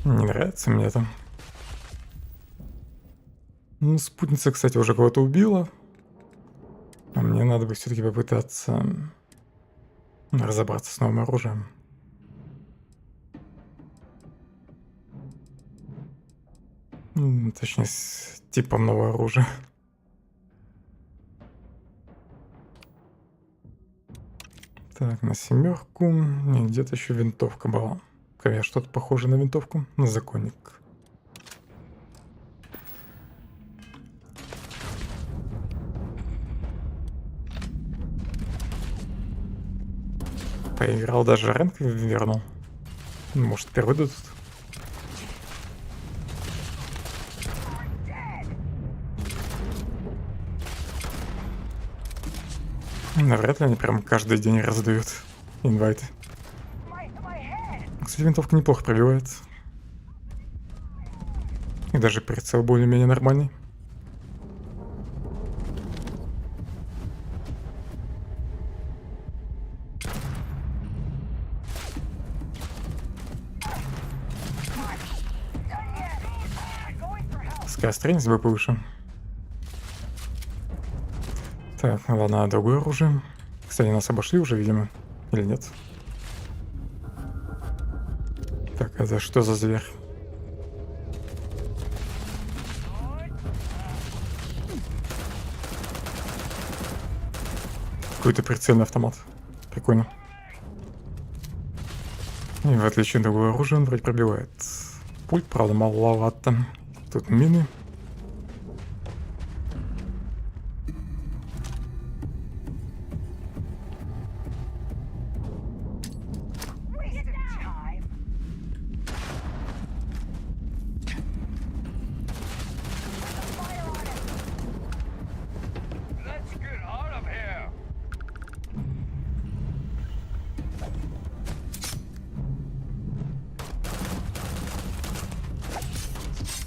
Не нравится мне это. Ну, спутница, кстати, уже кого-то убила. А мне надо бы все-таки попытаться разобраться с новым оружием. Точнее, с типом нового оружия. Так, на 7. И где-то еще винтовка была. Какая что-то похоже на винтовку. На законник. Поиграл, даже рэнк вернул. Может, первый дадут. Навряд ли они прям каждый день раздают инвайты. Кстати, винтовка неплохо пробивает. И даже прицел более-менее нормальный. Скорострельность бы повыше. Так, ладно, другое оружие. Кстати, нас обошли уже, видимо. Или нет? Так, это что за зверь? Какой-то прицельный автомат. Прикольно. И в отличие от другого оружия, он вроде пробивает. Пульт, правда, маловато. Тут мины.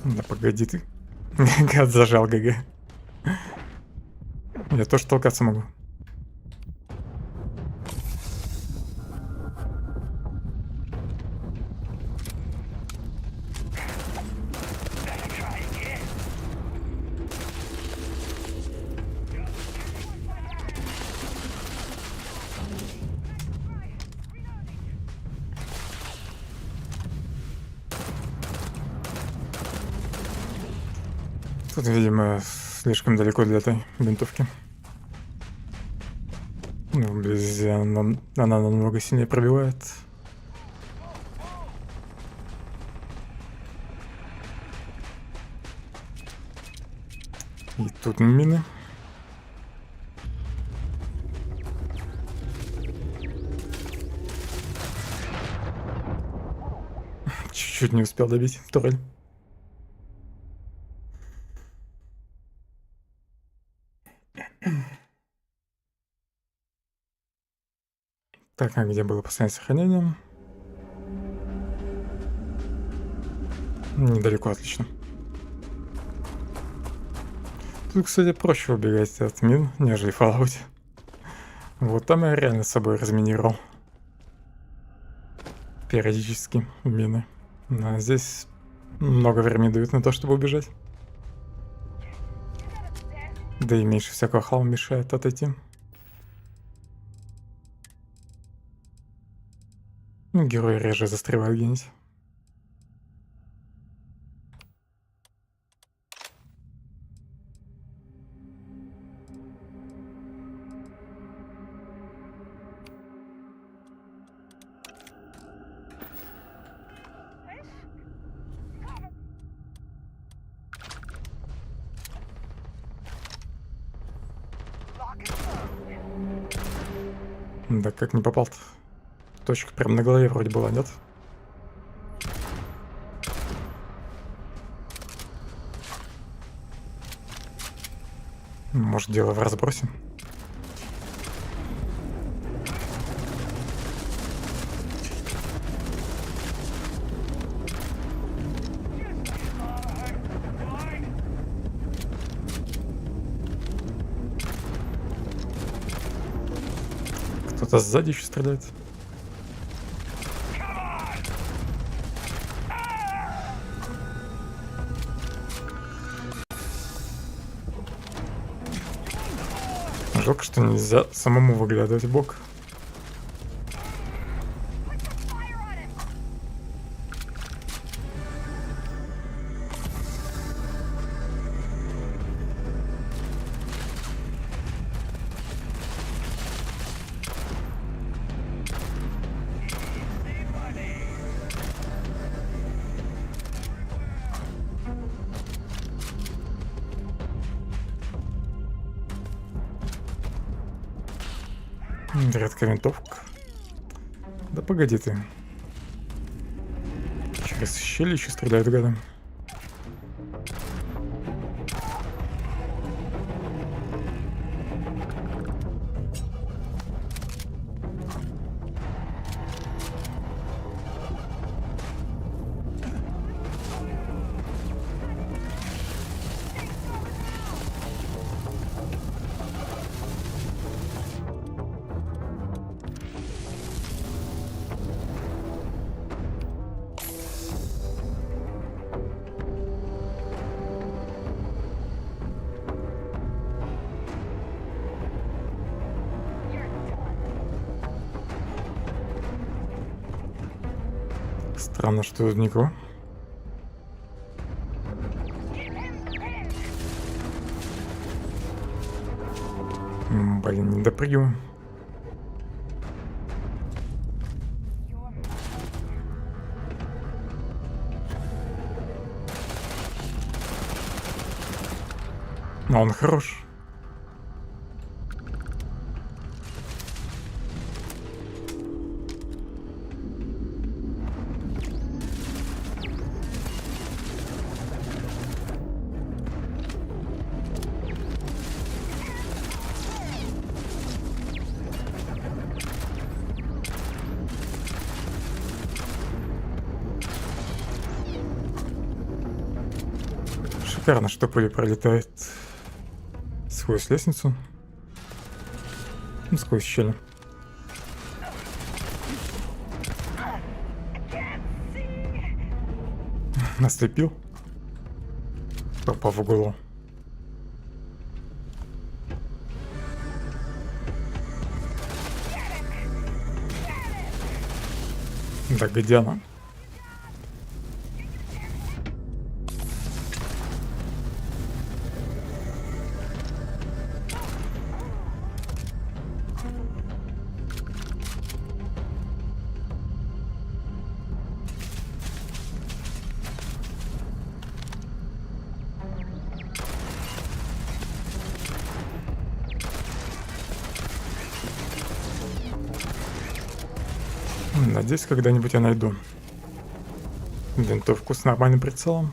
Да погоди ты. Гад зажал ГГ. Я тоже толкаться могу. Тут, видимо, слишком далеко для этой винтовки. Ну, вблизи она намного сильнее пробивает. И тут мины. Чуть-чуть не успел добить турель. Так, а где было последнее сохранение? Недалеко, отлично. Тут, кстати, проще убегать от мин, нежели в Fallout. Вот там я реально с собой разминировал. Периодически мины. А здесь много времени дают на то, чтобы убежать. Да и меньше всякого хлама мешает отойти. Ну, герои реже застревают где-нибудь. Да как не попал-то? Точка прям на голове вроде была, нет? Может, дело в разбросе? Кто-то сзади еще стреляет. Жалко, что нельзя самому выглядывать в бок. Редкая винтовка. Да погоди ты. Через щели еще стреляют гады. Странно, что тут никого. Блин, не допрыгиваю. Но он хорош. Шикарно, что пуля пролетает сквозь лестницу. Ну, сквозь щели. Наступил. Попал в голову. Да где она? Надеюсь, когда-нибудь я найду винтовку с нормальным прицелом.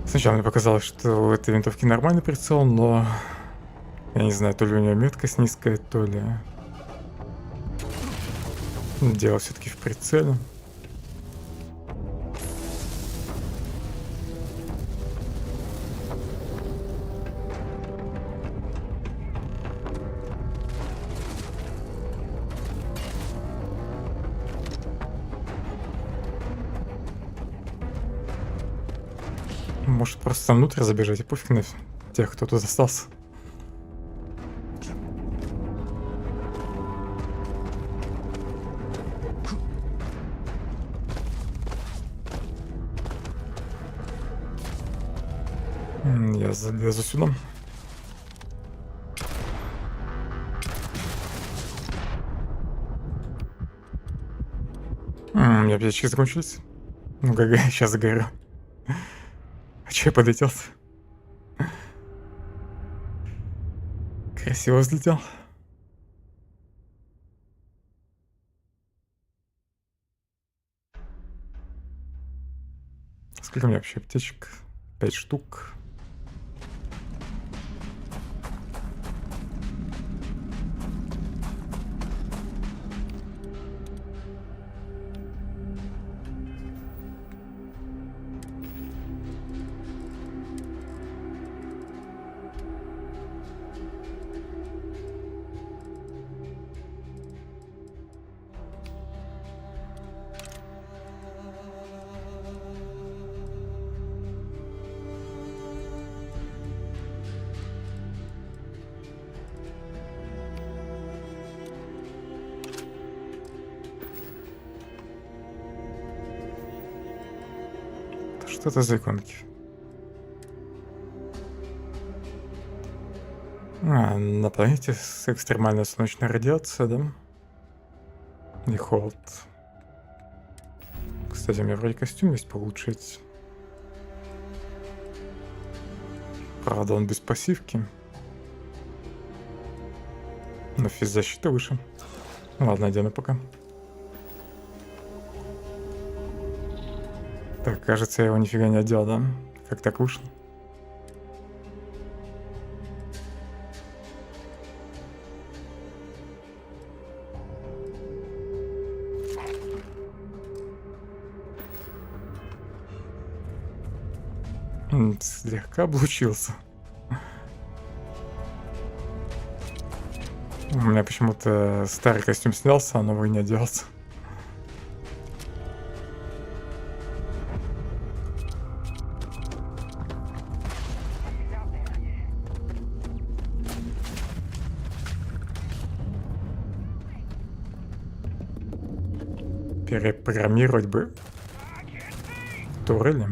Сначала мне показалось, что у этой винтовки нормальный прицел, но я не знаю, то ли у нее меткость низкая, то ли дело все-таки в прицеле. Может просто внутрь забежать и пофиг на тех, кто тут остался. Я залезу сюда. У меня аптечки закончились. Ну ГГ, сейчас загорю. А че я подлетел-то? Красиво взлетел. Сколько у меня вообще аптечек? 5 штук. Что это за иконки? На планете с экстремальной солнечной радиацией, да? И холод. Кстати, у меня вроде костюм есть получить. Правда, он без пассивки. Но физзащита выше. Ладно, одену пока. Так, кажется, я его нифига не одел, да? Как так вышло? Слегка облучился. У меня почему-то старый костюм снялся, а новый не оделся. Перепрограммировать бы турели.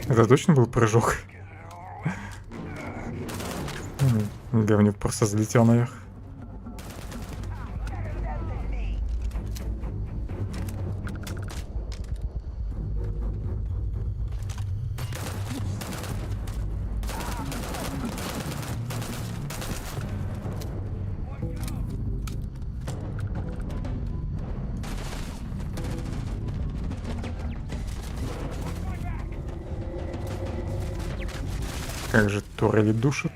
Это точно был прыжок? Говнюк просто залетел наверх. Как же турели душат.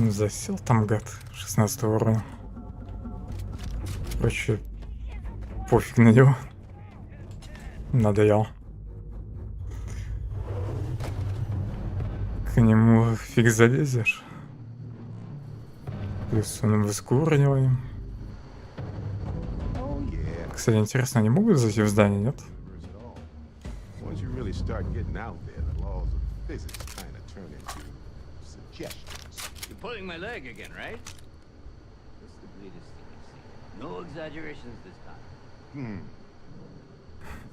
Засел там гад 16 уровня. Короче, пофиг на него. Надоел. К нему фиг залезешь. Плюс он высокоуровневый. Кстати, интересно, они могут зайти в здание, нет? Pulling my leg again, right? That's the greatest thing I've seen. No exaggerations this time.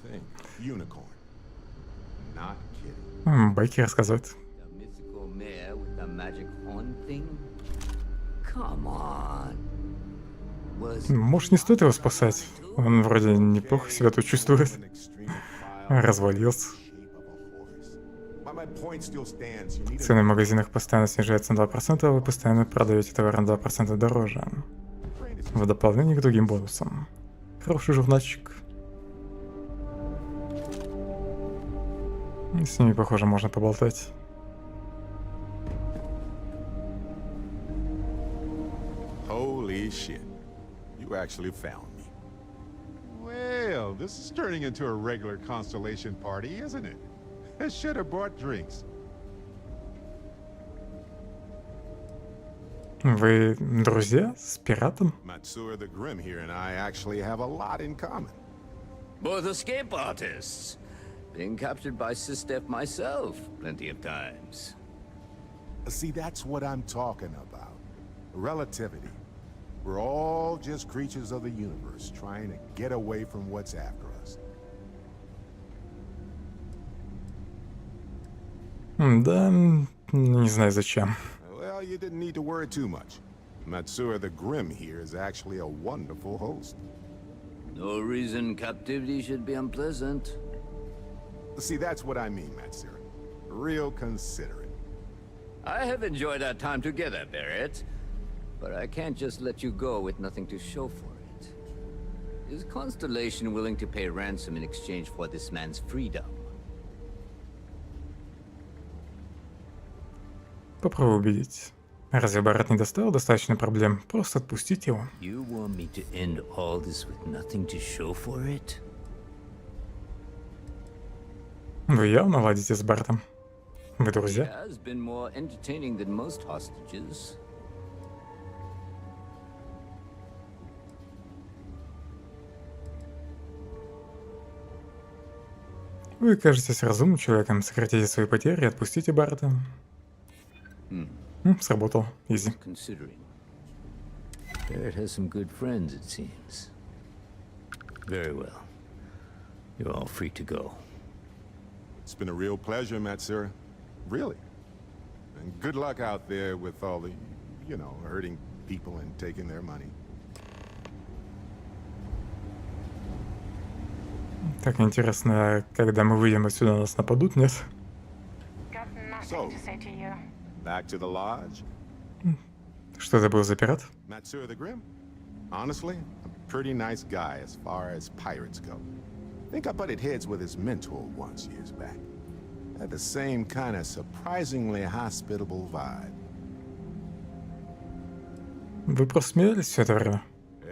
Thing. Unicorn. Not kidding. Байки рассказывают. The mythical mare with the magic horn thing? Come on. Может, не стоит его спасать? Он вроде неплохо себя тут чувствует. Развалился. Цены в магазинах постоянно снижаются на 2%, а вы постоянно продаете товар на 2% дороже. В дополнение к другим бонусам. Хороший журнальчик. С ними, похоже, можно поболтать. Holy shit. You actually found me. Well, this is turning into a regular constellation party, isn't it? I should have brought drinks. Вы друзья с пиратом? Matsura the Grim here and I actually have a lot in common. Both escape artists. Being captured by Sistef myself plenty of times. See, that's what I'm talking about. Relativity. We're all just creatures of the universe trying to get away from what's after us. Да, не знаю зачем. Well, you didn't need to worry too much. Matsura the Grim here is actually a wonderful host. No reason captivity should be unpleasant. See, that's what I mean, Matsura. Real considerate. I have enjoyed our time together, Barrett. But I can't just let you go with nothing to show for it. Is Constellation willing to pay ransom in exchange for this man's freedom? Попробуй убедить. Разве Барретт не доставил достаточно проблем? Просто отпустите его. You want me to end all this with nothing to show for it? Вы явно ладите с Барреттом. Вы друзья? He has been more entertaining than most hostages. Вы кажетесь разумным человеком, сократите свои потери и отпустите Баррета. Сработал. Изи. Considering. Barrett has some good friends, it seems. Very well. You're all free to go. It's been a real pleasure, Matsura. Really. And good luck out there with all the, you know, hurting people and taking their money. Так интересно, когда мы выйдем отсюда, нас нападут, нет? So, back to the lodge. Что это был за пират? Matsura the Grim? Honestly, a pretty nice guy as far as pirates go. Think I butted heads with his mentor once years back. Had the same kind of surprisingly hospitable vibe. Вы просто смеялись все это время,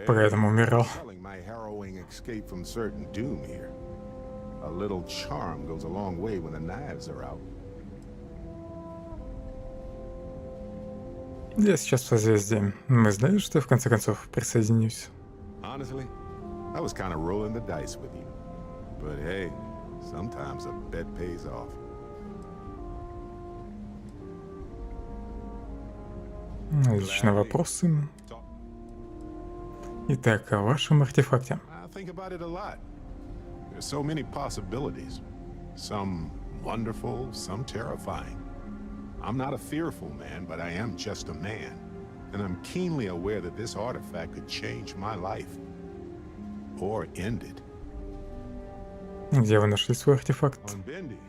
пока я там умирал. My harrowing escape from certain doom here. A little charm goes a long way when the knives are out. Я сейчас в созвездии. Мы знаем, что я в конце концов присоединюсь. Honestly, I was kind of rolling the dice with you. But hey, sometimes a bet pays off. Отлично, вопросы. Итак, о вашем артефакте. I think about it a lot. There's so many possibilities. Some wonderful, some terrifying. I'm not a fearful man, but I am just a man. And I'm keenly aware that this artifact could change my life. Or end it. Где вы нашли свой артефакт? On Bendy?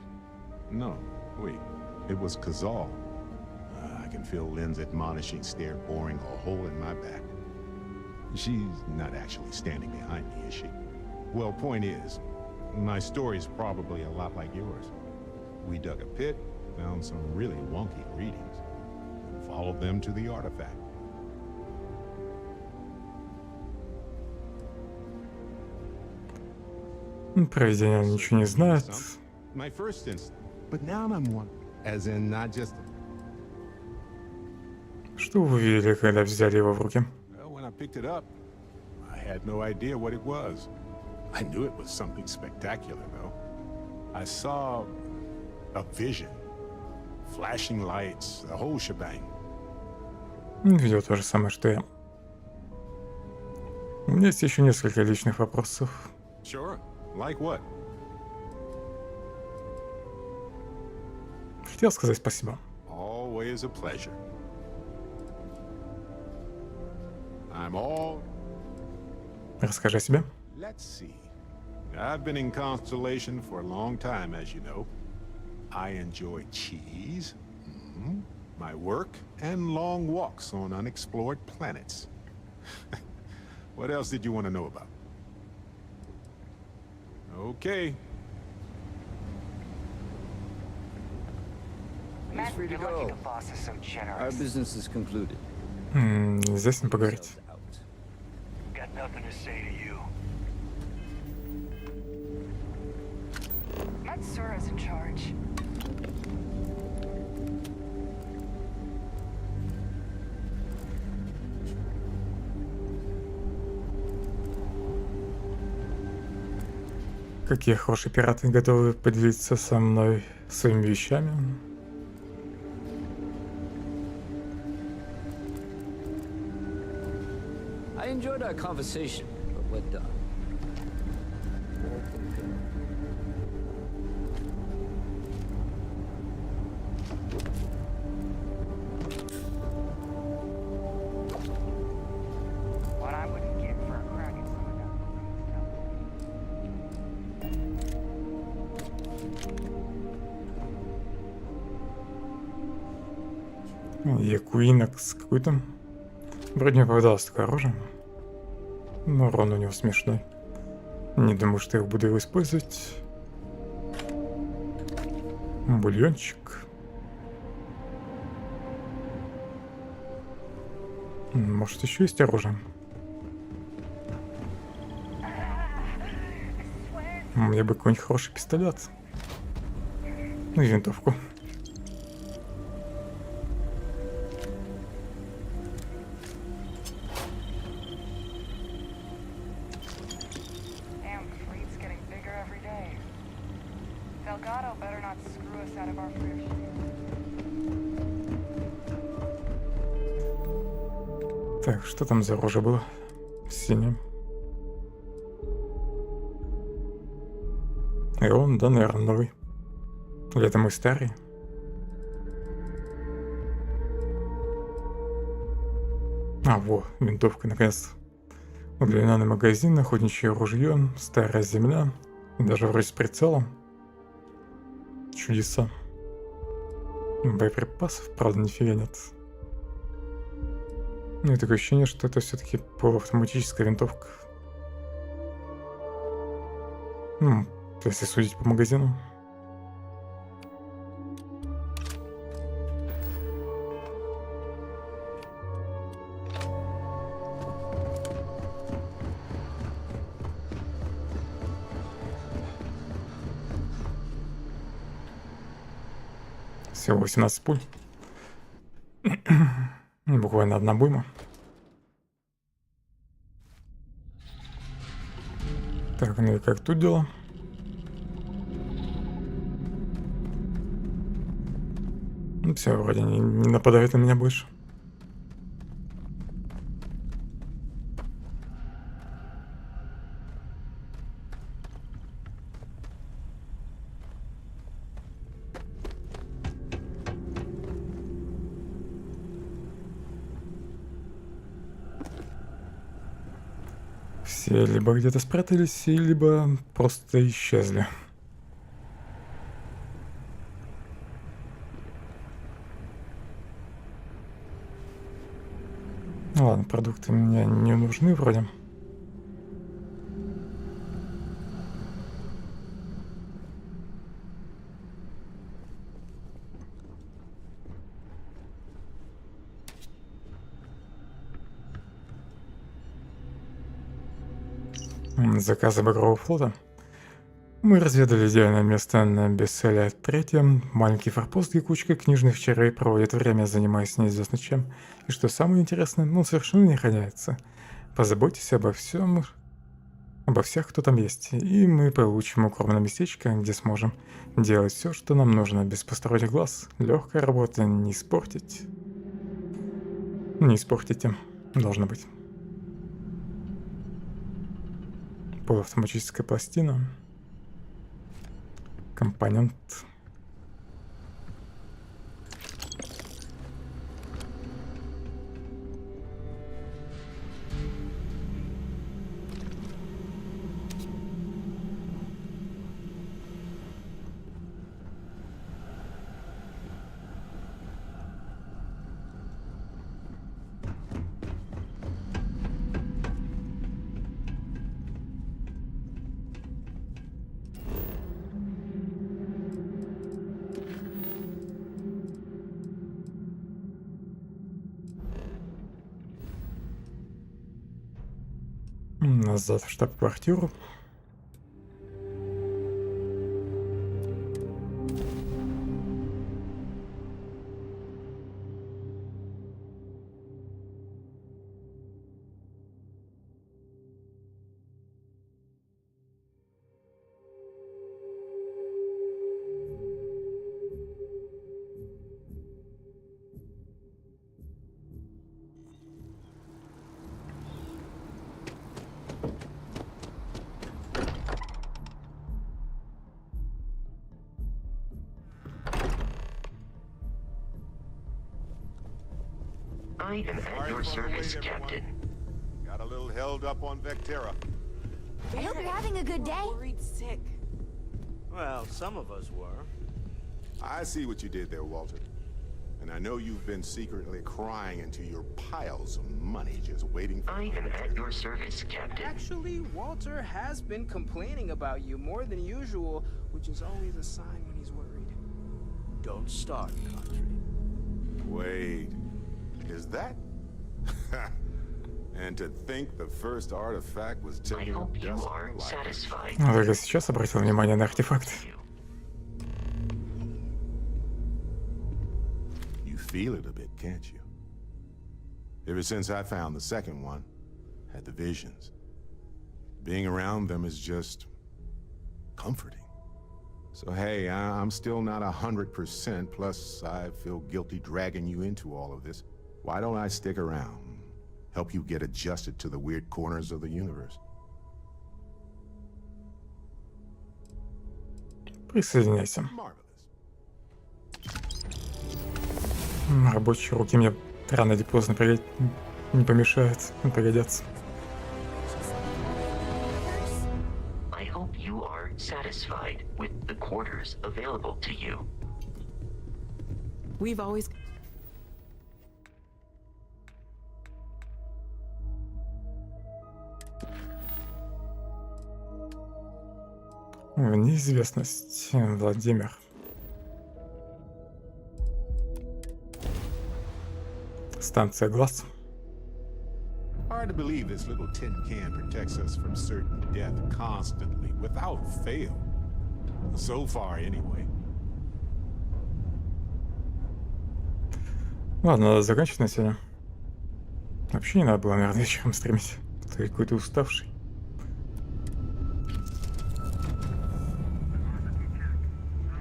No, wait. It was Kazal. I can feel Lynn's admonishing stare boring a hole in my back. She's not actually standing behind me, is she? Well, point is, my story's probably a lot like yours. We dug a pit, found some really wonky readings, and followed them to the artifact. Провидение ничего не знает. My first instinct, but now I'm one, as in not just. Что вы увидели, когда взяли его в руки? When I picked it up, I had no idea what it was. I knew it was something spectacular, though. I saw a vision, flashing lights, the whole shebang. Видел то же самое, что я. У меня есть еще несколько личных вопросов. Sure. Like what? Хотел сказать спасибо. Always a pleasure. I'm all. Расскажи о себе. Let's see. I've been in Constellation for a long time, as you know. I enjoy cheese, my work, and long walks on unexplored planets. What else did you want to know about? Okay. He's free to go. Our business is concluded. Здесь не поговорить. Got nothing to say to you. Matsura's in charge. Какие хорошие пираты готовы поделиться со мной своими вещами. I enjoyed our conversation, but we're done. What I wouldn't give for a crack at some of that. Якуинокс какой-то. Вроде не попадалось такое оружие. Но урон у него смешной. Не думаю, что я буду его использовать. Бульончик. Может, еще есть оружие? Мне бы какой-нибудь хороший пистолет. Ну и винтовку. out of our fair share. Так, что там за оружие было? Синее. И он, да, наверное, новый. Или это мой старый? А, во, винтовка, наконец. Удлиненный магазин, охотничье ружье, старая земля. И даже вроде с прицелом. Чудеса. Боеприпасов, правда, нифига нет. Ну и такое ощущение, что это все-таки полуавтоматическая винтовка. Если судить по магазину. Всего 18 пуль. Буквально одна буйма. Так, ну и как тут дела? Ну все, вроде не нападают на меня больше. Все либо где-то спрятались, либо просто исчезли. Ну ладно, продукты мне не нужны вроде. Заказы Багрового флота. Мы разведали идеальное место на Бесселе 3. Маленький форпост, где кучка книжных червей проводит время, занимаясь неизвестно чем. И что самое интересное, совершенно не охраняется. Позаботьтесь обо всех, кто там есть, и мы получим укромное местечко, где сможем делать все, что нам нужно, без посторонних глаз. Легкая работа, не испортить. Не испортите, должно быть. Полуавтоматическая пластина. Компонент. Назад в штаб-квартиру. I am at your service, Captain. Got a little held up on Vectera. I hope you're having a good day. Worried sick. Well, some of us were. I see what you did there, Walter. And I know you've been secretly crying into your piles of money just waiting for... I am at your service, Captain. Actually, Walter has been complaining about you more than usual, which is always a sign when he's worried. Don't start, country. Wait. Is that? And to think the first artifact was I hope you are satisfied. Только сейчас обратил внимание на артефакт. You feel it a bit, can't you? Ever since I found the second one, had the visions. Being around them is just comforting. So hey, I'm still not 100%, plus I feel guilty dragging you into all of this. Why don't I stick around? Help you get adjusted to the weird corners of the universe. Присоединяйся. Рабочие руки мне рано или поздно не помешают, пригодятся. I hope you are satisfied with the quarters available to you. We've always... Неизвестность, Владимир. Станция глаз. Hard to believe this little tin can protects us from certain death constantly, without fail. So far, anyway. Ладно, надо заканчивать на сегодня. Вообще не надо было, наверное, вечером стримить. Ты какой-то уставший.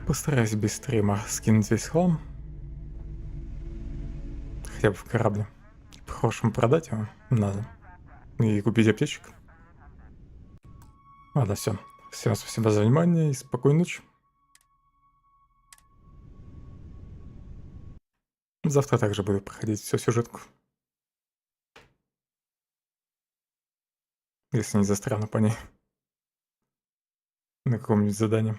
Постараюсь без стрима скинуть весь хлам. Хотя бы в корабле. По-хорошему продать его надо. И купить аптечек. Ладно, все. Всем спасибо за внимание и спокойной ночи. Завтра также буду проходить всю сюжетку. Если не застряну по ней. На каком-нибудь задании.